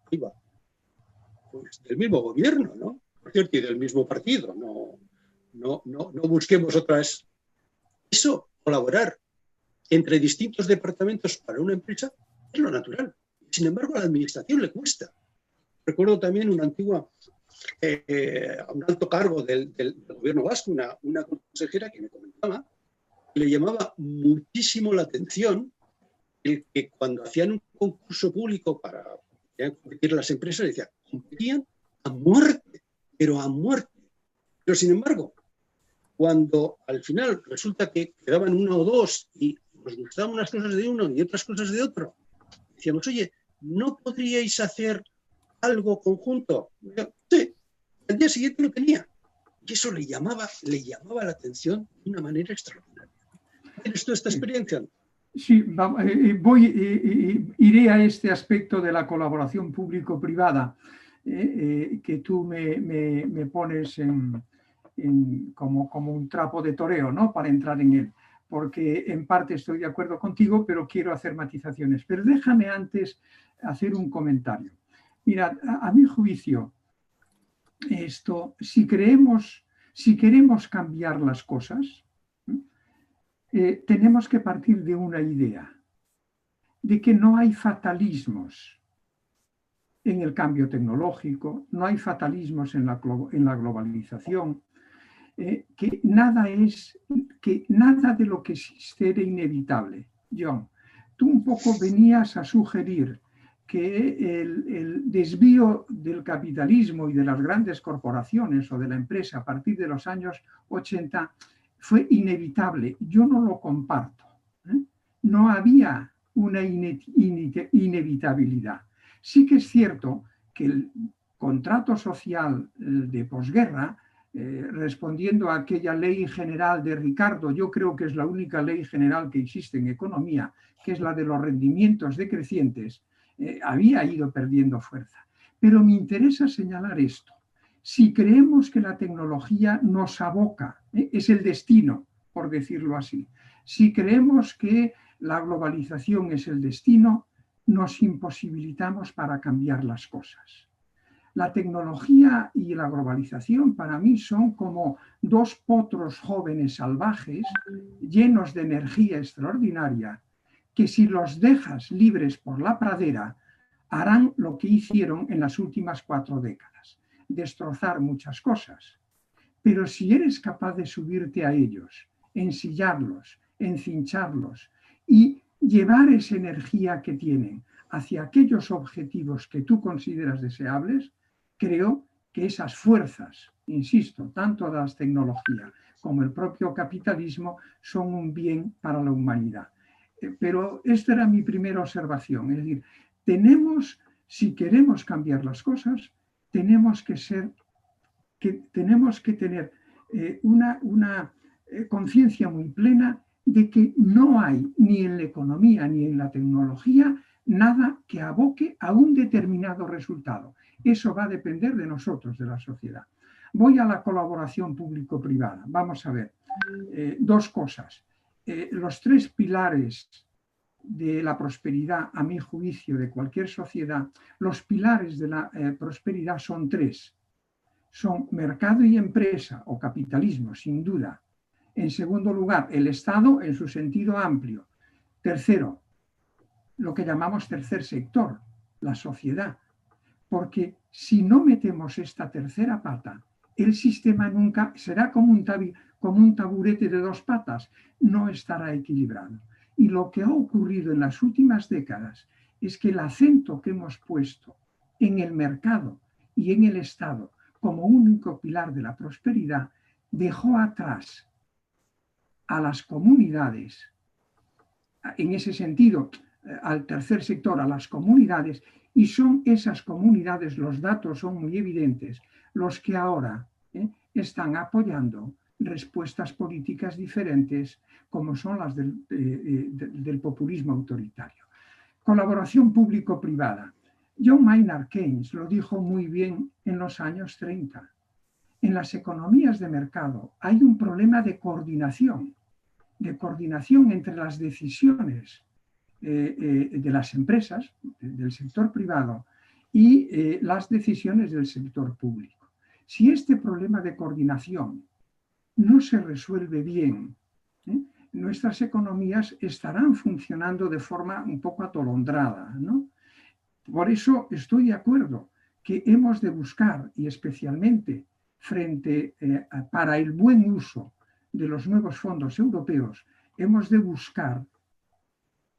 Iba. Pues del mismo gobierno, ¿no? Por cierto, y del mismo partido. No busquemos otras. Eso, colaborar entre distintos departamentos para una empresa, es lo natural. Sin embargo, a la administración le cuesta. Recuerdo también un alto cargo del gobierno vasco, una consejera que me comentaba, que le llamaba muchísimo la atención el que cuando hacían un concurso público para competir las empresas, decía, competían a muerte, pero a muerte. Pero sin embargo, cuando al final resulta que quedaban 1 o 2 y nos gustaban unas cosas de uno y otras cosas de otro, decíamos, oye, ¿no podríais hacer algo conjunto? Sí, al día siguiente lo tenía. Y eso le llamaba la atención de una manera extraordinaria. ¿Tienes tú esta experiencia? Sí, iré a este aspecto de la colaboración público-privada que tú me pones como un trapo de toreo, ¿no? Para entrar en él, porque en parte estoy de acuerdo contigo, pero quiero hacer matizaciones. Pero déjame antes hacer un comentario. Mira, a mi juicio, si queremos cambiar las cosas, tenemos que partir de una idea, de que no hay fatalismos en el cambio tecnológico, no hay fatalismos en la globalización, que nada de lo que existe era inevitable. John, tú un poco venías a sugerir que el desvío del capitalismo y de las grandes corporaciones o de la empresa a partir de los años 80 fue inevitable. Yo no lo comparto. No había una inevitabilidad. Sí que es cierto que el contrato social de posguerra, respondiendo a aquella ley general de Ricardo, yo creo que es la única ley general que existe en economía, que es la de los rendimientos decrecientes, había ido perdiendo fuerza. Pero me interesa señalar esto. Si creemos que la tecnología nos aboca, es el destino, por decirlo así, si creemos que la globalización es el destino, nos imposibilitamos para cambiar las cosas. La tecnología y la globalización para mí son como dos potros jóvenes salvajes llenos de energía extraordinaria que si los dejas libres por la pradera harán lo que hicieron en las últimas 4 décadas, destrozar muchas cosas. Pero si eres capaz de subirte a ellos, ensillarlos, encincharlos y llevar esa energía que tienen hacia aquellos objetivos que tú consideras deseables, creo que esas fuerzas, insisto, tanto de las tecnologías como el propio capitalismo, son un bien para la humanidad. Pero esta era mi primera observación, es decir, si queremos cambiar las cosas, tenemos que tener una conciencia muy plena de que no hay ni en la economía ni en la tecnología nada que aboque a un determinado resultado. Eso va a depender de nosotros, de la sociedad. Voy a la colaboración público-privada. Vamos a ver, 2 cosas. Los 3 pilares de la prosperidad, a mi juicio, de cualquier sociedad, los pilares de la prosperidad son 3. Son mercado y empresa o capitalismo, sin duda. En segundo lugar, el Estado en su sentido amplio. Tercero, lo que llamamos tercer sector, la sociedad. Porque si no metemos esta tercera pata, el sistema nunca será como un taburete de 2 patas, no estará equilibrado. Y lo que ha ocurrido en las últimas décadas es que el acento que hemos puesto en el mercado y en el Estado como único pilar de la prosperidad dejó atrás a las comunidades, en ese sentido, al tercer sector, a las comunidades, y son esas comunidades, los datos son muy evidentes, los que ahora están apoyando respuestas políticas diferentes como son las del populismo autoritario. Colaboración público-privada. John Maynard Keynes lo dijo muy bien en los años 30. En las economías de mercado hay un problema de coordinación entre las decisiones de las empresas, del sector privado, y las decisiones del sector público. Si este problema de coordinación no se resuelve bien, nuestras economías estarán funcionando de forma un poco atolondrada, ¿no? Por eso estoy de acuerdo que hemos de buscar, y especialmente para el buen uso de los nuevos fondos europeos, hemos de buscar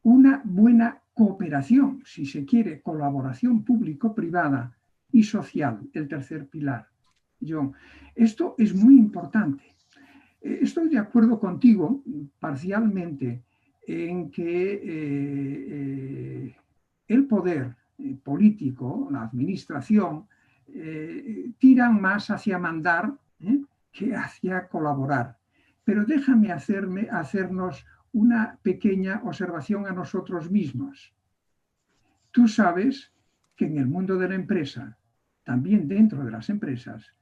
una buena cooperación, si se quiere, colaboración público-privada y social, el tercer pilar. John, esto es muy importante. Estoy de acuerdo contigo parcialmente en que el poder político, la administración, tiran más hacia mandar que hacia colaborar. Pero déjame hacernos una pequeña observación a nosotros mismos. Tú sabes que en el mundo de la empresa, también dentro de las empresas,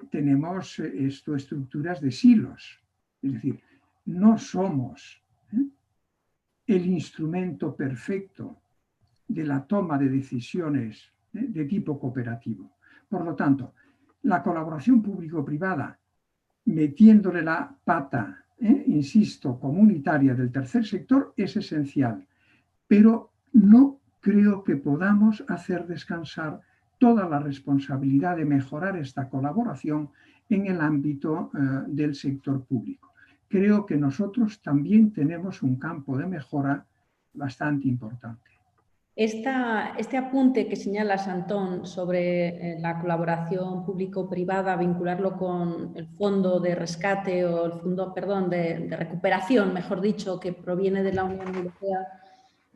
tenemos estructuras de silos. Es decir, no somos el instrumento perfecto de la toma de decisiones de tipo cooperativo. Por lo tanto, la colaboración público-privada, metiéndole la pata, insisto, comunitaria del tercer sector, es esencial. Pero no creo que podamos hacer descansar toda la responsabilidad de mejorar esta colaboración en el ámbito del sector público. Creo que nosotros también tenemos un campo de mejora bastante importante. Este apunte que señalas, Antón, sobre la colaboración público-privada, vincularlo con el fondo de rescate o el fondo, perdón, de recuperación, mejor dicho, que proviene de la Unión Europea,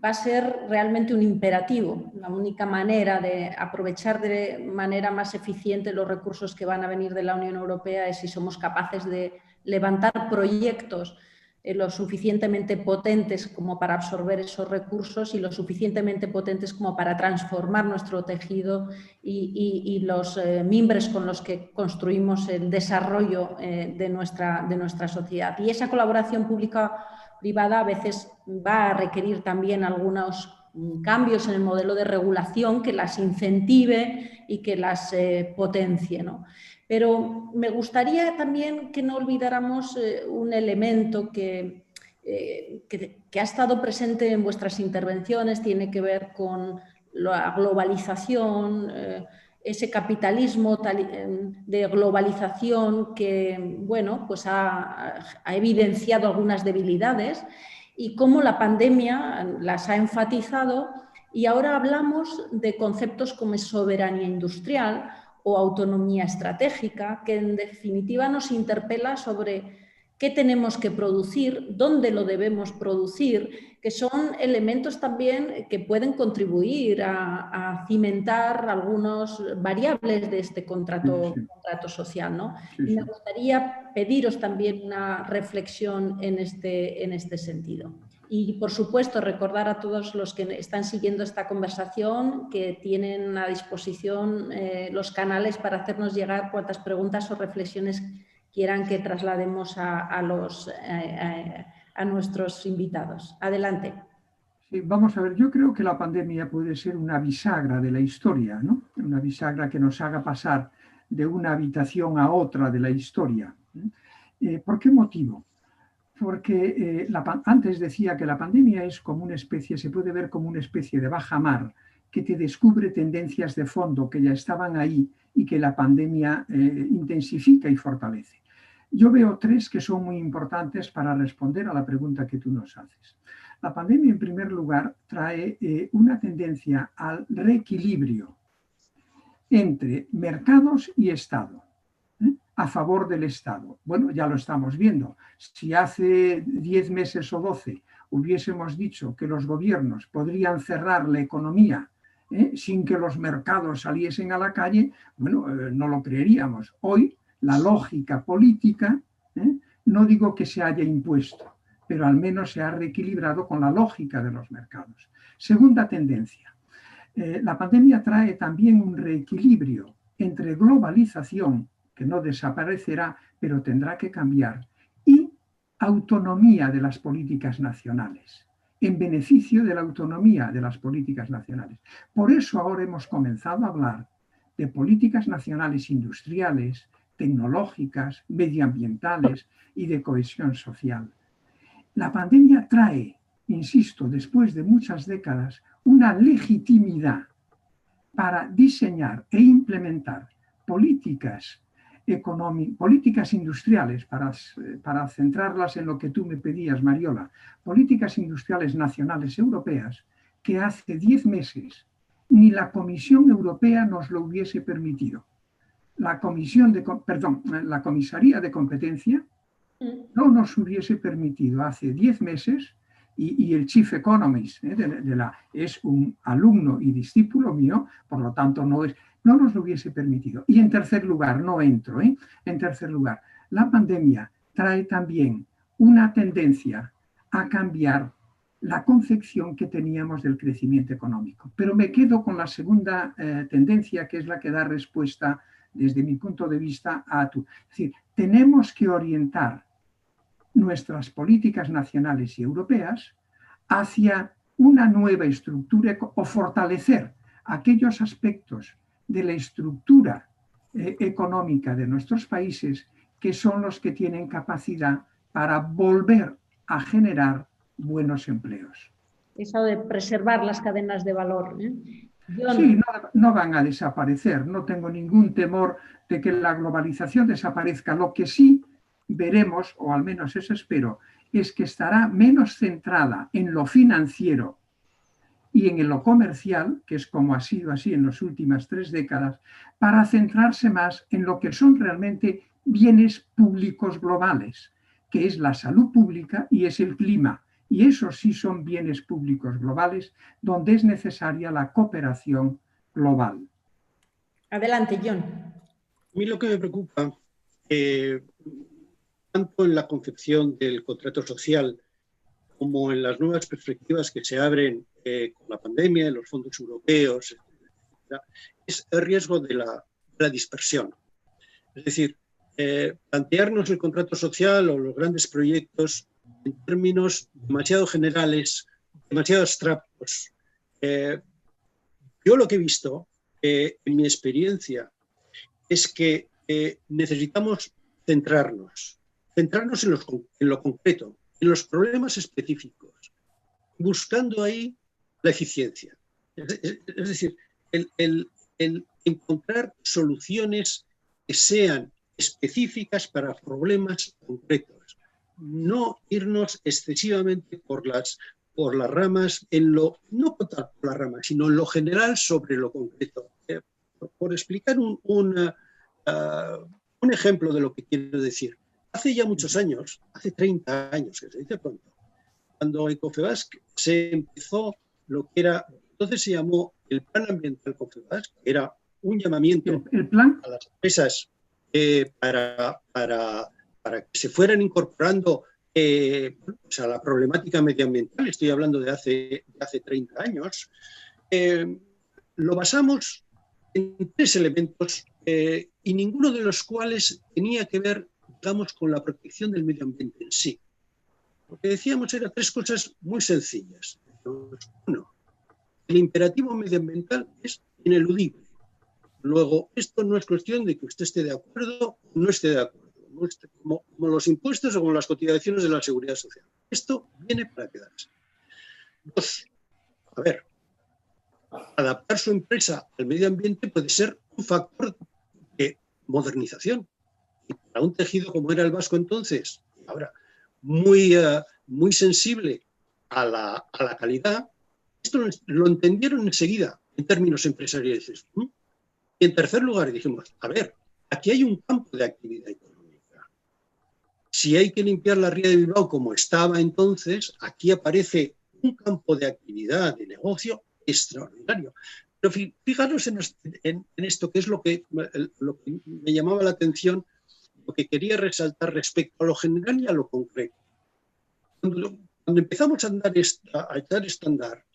va a ser realmente un imperativo. La única manera de aprovechar de manera más eficiente los recursos que van a venir de la Unión Europea es si somos capaces de levantar proyectos lo suficientemente potentes como para absorber esos recursos y lo suficientemente potentes como para transformar nuestro tejido y los mimbres con los que construimos el desarrollo de nuestra sociedad. Y esa colaboración pública-privada a veces va a requerir también algunos cambios en el modelo de regulación que las incentive y que las potencie, ¿no? Pero me gustaría también que no olvidáramos un elemento que ha estado presente en vuestras intervenciones, tiene que ver con la globalización, ese capitalismo de globalización que, bueno, pues ha evidenciado algunas debilidades y cómo la pandemia las ha enfatizado, y ahora hablamos de conceptos como soberanía industrial o autonomía estratégica, que en definitiva nos interpela sobre qué tenemos que producir, dónde lo debemos producir, que son elementos también que pueden contribuir a cimentar algunas variables de este contrato social, ¿no? Y me gustaría pediros también una reflexión en este sentido. Y, por supuesto, recordar a todos los que están siguiendo esta conversación que tienen a disposición los canales para hacernos llegar cuantas preguntas o reflexiones quieran que traslademos a nuestros invitados. Adelante. Sí, vamos a ver, yo creo que la pandemia puede ser una bisagra de la historia, ¿no? Una bisagra que nos haga pasar de una habitación a otra de la historia. ¿Por qué motivo? Porque antes decía que la pandemia es como una especie, se puede ver como una especie de bajamar que te descubre tendencias de fondo que ya estaban ahí y que la pandemia intensifica y fortalece. Yo veo tres que son muy importantes para responder a la pregunta que tú nos haces. La pandemia, en primer lugar, trae una tendencia al reequilibrio entre mercados y Estado, a favor del Estado. Bueno, ya lo estamos viendo. Si hace 10 meses o 12 hubiésemos dicho que los gobiernos podrían cerrar la economía sin que los mercados saliesen a la calle, bueno, no lo creeríamos. Hoy la lógica política, no digo que se haya impuesto, pero al menos se ha reequilibrado con la lógica de los mercados. Segunda tendencia. La pandemia trae también un reequilibrio entre globalización, que no desaparecerá, pero tendrá que cambiar, y autonomía de las políticas nacionales, en beneficio de la autonomía de las políticas nacionales. Por eso ahora hemos comenzado a hablar de políticas nacionales industriales, tecnológicas, medioambientales y de cohesión social. La pandemia trae, insisto, después de muchas décadas, una legitimidad para diseñar e implementar políticas industriales, para centrarlas en lo que tú me pedías, Mariola, políticas industriales nacionales europeas que hace 10 meses ni la Comisión Europea nos lo hubiese permitido. La Comisaría de Competencia no nos hubiese permitido hace 10 meses, y el Chief Economist es un alumno y discípulo mío, por lo tanto no nos lo hubiese permitido. Y en tercer lugar, en tercer lugar, la pandemia trae también una tendencia a cambiar la concepción que teníamos del crecimiento económico. Pero me quedo con la segunda tendencia, que es la que da respuesta, desde mi punto de vista, a tu. Es decir, tenemos que orientar nuestras políticas nacionales y europeas hacia una nueva estructura o fortalecer aquellos aspectos de la estructura económica de nuestros países que son los que tienen capacidad para volver a generar buenos empleos. Eso de preservar las cadenas de valor. Sí, no van a desaparecer, no tengo ningún temor de que la globalización desaparezca. Lo que sí veremos, o al menos eso espero, es que estará menos centrada en lo financiero y en lo comercial, que es como ha sido así en las últimas 3 décadas, para centrarse más en lo que son realmente bienes públicos globales, que es la salud pública y es el clima. Y esos sí son bienes públicos globales donde es necesaria la cooperación global. Adelante, John. A mí lo que me preocupa, tanto en la concepción del contrato social como en las nuevas perspectivas que se abren con la pandemia, en los fondos europeos, etcétera, es el riesgo de la dispersión. Es decir, plantearnos el contrato social o los grandes proyectos en términos demasiado generales, demasiado abstractos. Yo lo que he visto en mi experiencia es que necesitamos centrarnos en lo concreto, en los problemas específicos, buscando ahí la eficiencia. Es decir, el encontrar soluciones que sean específicas para problemas concretos, no irnos excesivamente por las ramas, no por las ramas, sino en lo general sobre lo concreto. Por explicar un ejemplo de lo que quiero decir. Hace ya muchos años, hace 30 años, que se dice pronto, cuando en Confebask se empezó lo que era, entonces se llamó el Plan Ambiental Confebask, que era un llamamiento ¿El plan? a las empresas para que se fueran incorporando a la problemática medioambiental, estoy hablando de hace 30 años, lo basamos en 3 elementos y ninguno de los cuales tenía que ver, digamos, con la protección del medio ambiente en sí. Lo que decíamos eran 3 cosas muy sencillas. Uno, el imperativo medioambiental es ineludible. Luego, esto no es cuestión de que usted esté de acuerdo o no esté de acuerdo, como los impuestos o como las cotizaciones de la seguridad social. Esto viene para quedarse. 2, a ver, adaptar su empresa al medio ambiente puede ser un factor de modernización. Y para un tejido como era el vasco entonces, ahora muy sensible a la calidad, esto lo entendieron enseguida en términos empresariales. Y en tercer lugar dijimos, a ver, aquí hay un campo de actividad económica. Si hay que limpiar la ría de Bilbao como estaba entonces, aquí aparece un campo de actividad, de negocio extraordinario. Pero fijaros en esto, que es lo que me llamaba la atención, lo que quería resaltar respecto a lo general y a lo concreto. Cuando empezamos a echar esto a andar,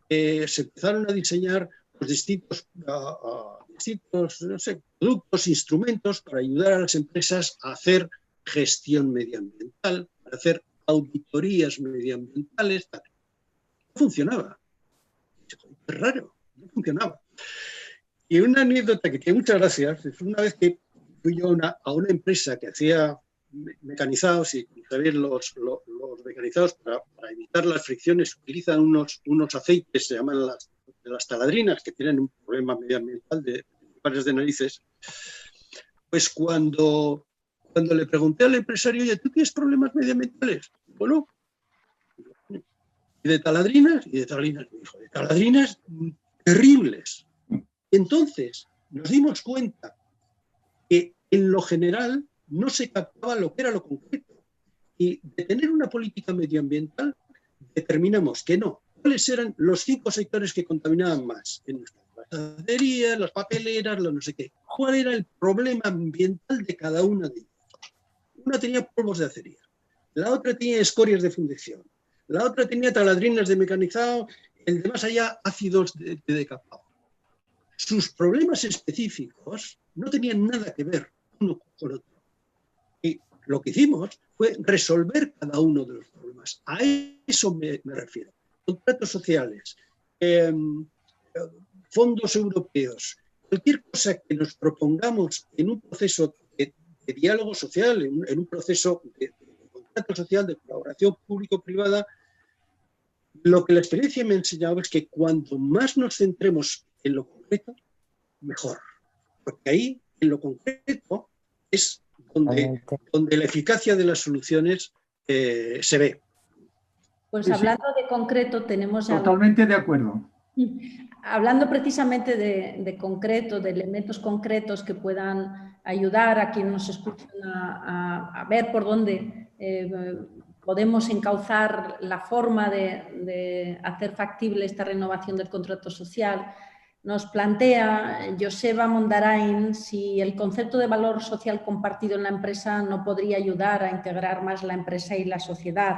se empezaron a diseñar pues, distintos no sé, productos, instrumentos para ayudar a las empresas a hacer gestión medioambiental, para hacer auditorías medioambientales. Tal. No funcionaba. Es raro, no funcionaba. Y una anécdota que tiene muchas gracias es una vez que fui yo a una empresa que hacía mecanizados y sabéis, los mecanizados para evitar las fricciones utilizan unos aceites, se llaman las taladrinas, que tienen un problema medioambiental de pares de narices. Pues cuando le pregunté al empresario, oye, ¿tú tienes problemas medioambientales? Bueno, y de taladrinas, me dijo, de taladrinas terribles. Entonces nos dimos cuenta que en lo general no se captaba lo que era lo concreto. Y de tener una política medioambiental determinamos que no. ¿Cuáles eran los 5 sectores que contaminaban más? Las acerías, las papeleras, no sé qué. ¿Cuál era el problema ambiental de cada una de ellas? Una tenía polvos de acería, la otra tenía escorias de fundición, la otra tenía taladrinas de mecanizado, el de más allá ácidos de decapado. Sus problemas específicos no tenían nada que ver uno con otro. Y lo que hicimos fue resolver cada uno de los problemas. A eso me refiero. Contratos sociales, fondos europeos, cualquier cosa que nos propongamos en un proceso de diálogo social, en un proceso de contrato social, de colaboración público-privada, lo que la experiencia me ha enseñado es que cuanto más nos centremos en lo concreto, mejor. Porque ahí, en lo concreto, es donde la eficacia de las soluciones se ve. Pues Sí, hablando de concreto, tenemos ya... Totalmente de acuerdo. Hablando precisamente de concreto, de elementos concretos que puedan ayudar a quienes nos escuchan a ver por dónde podemos encauzar la forma de hacer factible esta renovación del contrato social, nos plantea Joseba Mondarain si el concepto de valor social compartido en la empresa no podría ayudar a integrar más la empresa y la sociedad.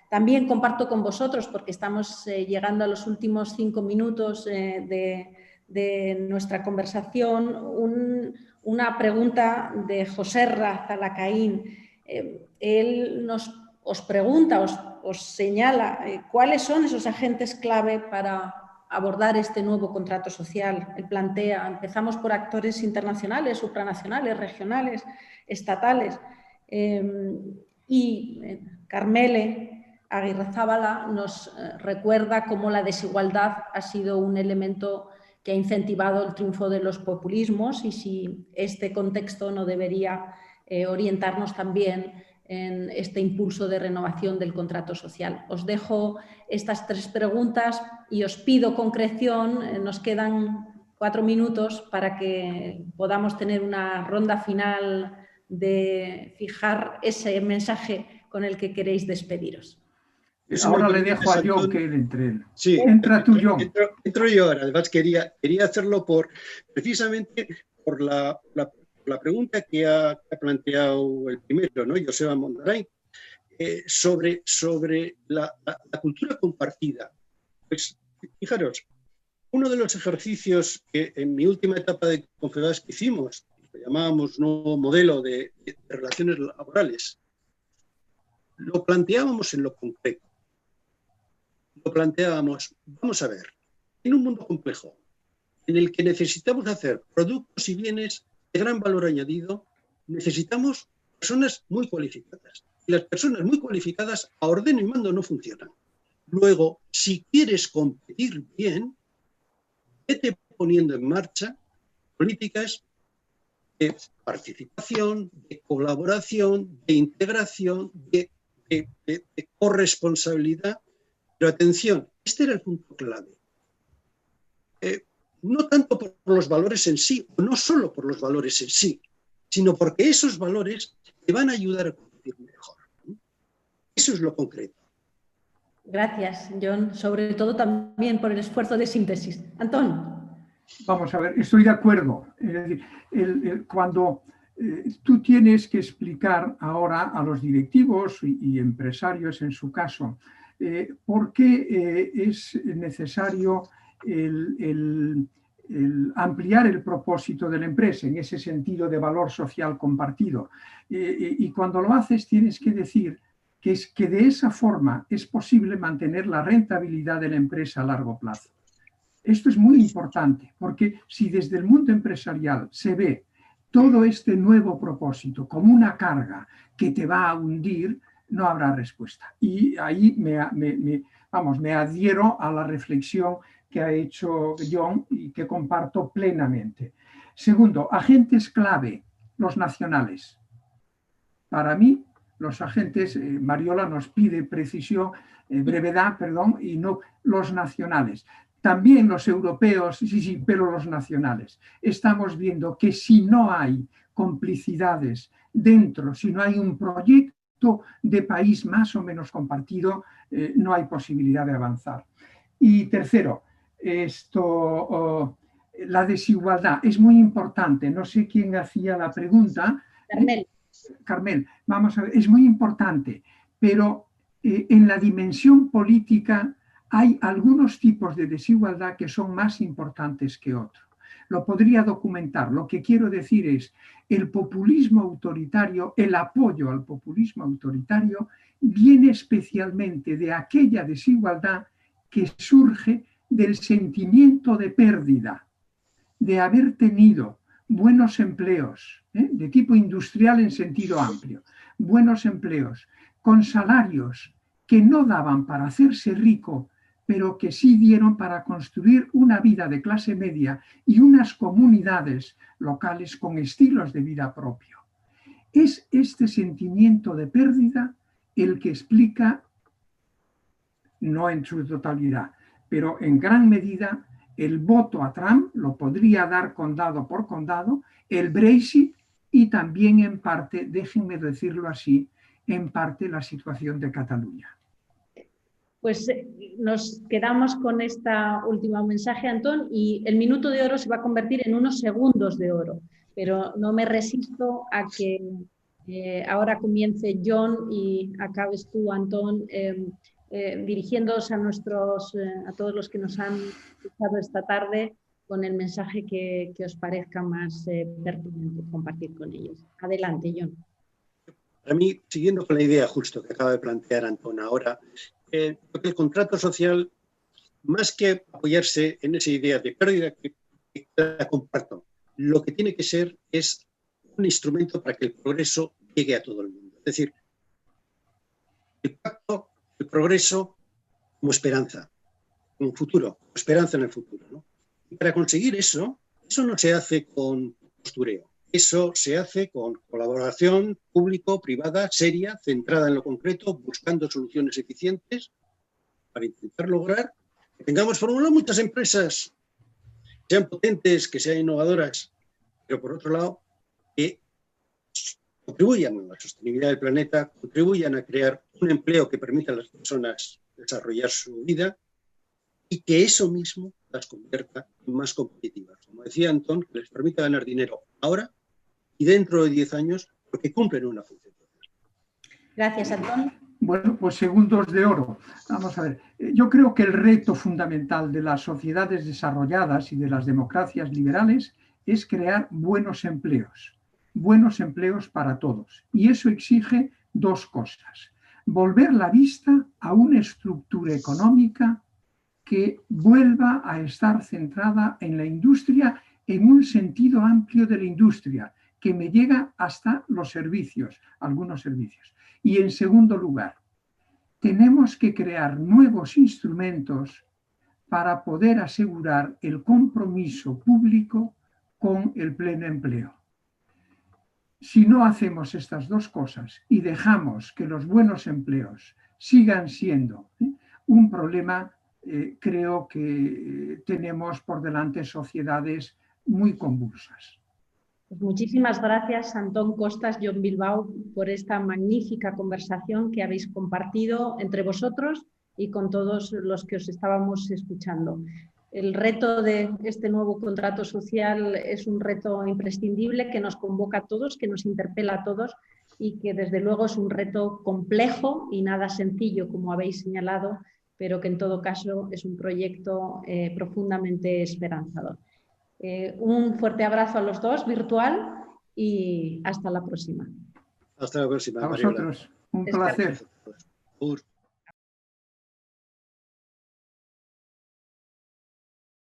También comparto con vosotros, porque estamos llegando a los últimos 5 minutos de nuestra conversación, una pregunta de José Zalacaín. Él os pregunta, os señala cuáles son esos agentes clave para abordar este nuevo contrato social. Él plantea, empezamos por actores internacionales, supranacionales, regionales, estatales. Carmele Agirrezábala nos recuerda cómo la desigualdad ha sido un elemento que ha incentivado el triunfo de los populismos y si este contexto no debería orientarnos también en este impulso de renovación del contrato social. Os dejo estas 3 preguntas y os pido concreción. Nos quedan 4 minutos para que podamos tener una ronda final de fijar ese mensaje con el que queréis despediros. Ahora le dejo a John que entre él. Sí, entra tú, John. Entro yo ahora. Además, quería hacerlo precisamente por la pregunta que ha planteado el primero, ¿no? Joseba Mondarain, sobre la cultura compartida. Pues, fijaros, uno de los ejercicios que en mi última etapa de Confebask hicimos, que llamábamos nuevo modelo de relaciones laborales, lo planteábamos en lo concreto. Lo planteábamos, vamos a ver, en un mundo complejo, en el que necesitamos hacer productos y bienes de gran valor añadido, necesitamos personas muy cualificadas. Y las personas muy cualificadas a ordeno y mando no funcionan. Luego, si quieres competir bien, vete poniendo en marcha políticas de participación, de colaboración, de integración, de corresponsabilidad. Pero atención, este era el punto clave. No tanto por los valores en sí, o no solo por los valores en sí, sino porque esos valores te van a ayudar a competir mejor. Eso es lo concreto. Gracias, John, sobre todo también por el esfuerzo de síntesis. Antón. Vamos a ver, estoy de acuerdo. Es decir, cuando tú tienes que explicar ahora a los directivos y empresarios en su caso por qué es necesario el ampliar el propósito de la empresa en ese sentido de valor social compartido. Y cuando lo haces tienes que decir que de esa forma es posible mantener la rentabilidad de la empresa a largo plazo. Esto es muy importante porque si desde el mundo empresarial se ve todo este nuevo propósito como una carga que te va a hundir, no habrá respuesta. Y ahí me adhiero a la reflexión que ha hecho John y que comparto plenamente. Segundo, agentes clave, los nacionales. Para mí, los agentes, Mariola nos pide precisión, brevedad, perdón, y no los nacionales. También los europeos, sí, pero los nacionales. Estamos viendo que si no hay complicidades dentro, si no hay un proyecto de país más o menos compartido, no hay posibilidad de avanzar. Y tercero, la desigualdad es muy importante. No sé quién hacía la pregunta. Carmel, vamos a ver, es muy importante, pero en la dimensión política hay algunos tipos de desigualdad que son más importantes que otros. Lo podría documentar. Lo que quiero decir es, el populismo autoritario, el apoyo al populismo autoritario, viene especialmente de aquella desigualdad que surge del sentimiento de pérdida, de haber tenido buenos empleos, de tipo industrial en sentido amplio, buenos empleos, con salarios que no daban para hacerse rico, pero que sí dieron para construir una vida de clase media y unas comunidades locales con estilos de vida propio. Es este sentimiento de pérdida el que explica no en su totalidad, pero en gran medida el voto a Trump lo podría dar condado por condado, el Brexit y también en parte, déjenme decirlo así, en parte la situación de Cataluña. Pues nos quedamos con este último mensaje, Antón, y el minuto de oro se va a convertir en unos segundos de oro, pero no me resisto a que ahora comience John y acabes tú, Antón, dirigiéndoos a todos los que nos han escuchado esta tarde con el mensaje que os parezca más pertinente compartir con ellos. Adelante, John. Para mí, siguiendo con la idea justo que acaba de plantear Antón ahora, el contrato social, más que apoyarse en esa idea de pérdida que la comparto, lo que tiene que ser es un instrumento para que el progreso llegue a todo el mundo. Es decir, el pacto, el progreso como esperanza, como futuro, esperanza en el futuro, ¿no? Y para conseguir eso no se hace con postureo. Eso se hace con colaboración público-privada, seria, centrada en lo concreto, buscando soluciones eficientes para intentar lograr que tengamos, por un lado, muchas empresas que sean potentes, que sean innovadoras, pero por otro lado, que contribuyan a la sostenibilidad del planeta, contribuyan a crear un empleo que permita a las personas desarrollar su vida y que eso mismo las convierta en más competitivas. Como decía Antón, que les permita ganar dinero ahora y dentro de 10 años, porque cumplen una función. Gracias, Antón. Bueno, pues segundos de oro. Vamos a ver. Yo creo que el reto fundamental de las sociedades desarrolladas y de las democracias liberales es crear buenos empleos para todos. Y eso exige dos cosas. Volver la vista a una estructura económica que vuelva a estar centrada en la industria en un sentido amplio de la industria, que me llega hasta los servicios, algunos servicios. Y en segundo lugar, tenemos que crear nuevos instrumentos para poder asegurar el compromiso público con el pleno empleo. Si no hacemos estas dos cosas y dejamos que los buenos empleos sigan siendo un problema, creo que tenemos por delante sociedades muy convulsas. Pues muchísimas gracias, Antón Costas, John Bilbao, por esta magnífica conversación que habéis compartido entre vosotros y con todos los que os estábamos escuchando. El reto de este nuevo contrato social es un reto imprescindible que nos convoca a todos, que nos interpela a todos y que desde luego es un reto complejo y nada sencillo, como habéis señalado, pero que en todo caso es un proyecto profundamente esperanzador. Un fuerte abrazo a los dos, virtual, y hasta la próxima. Hasta la próxima, A vosotros, un placer.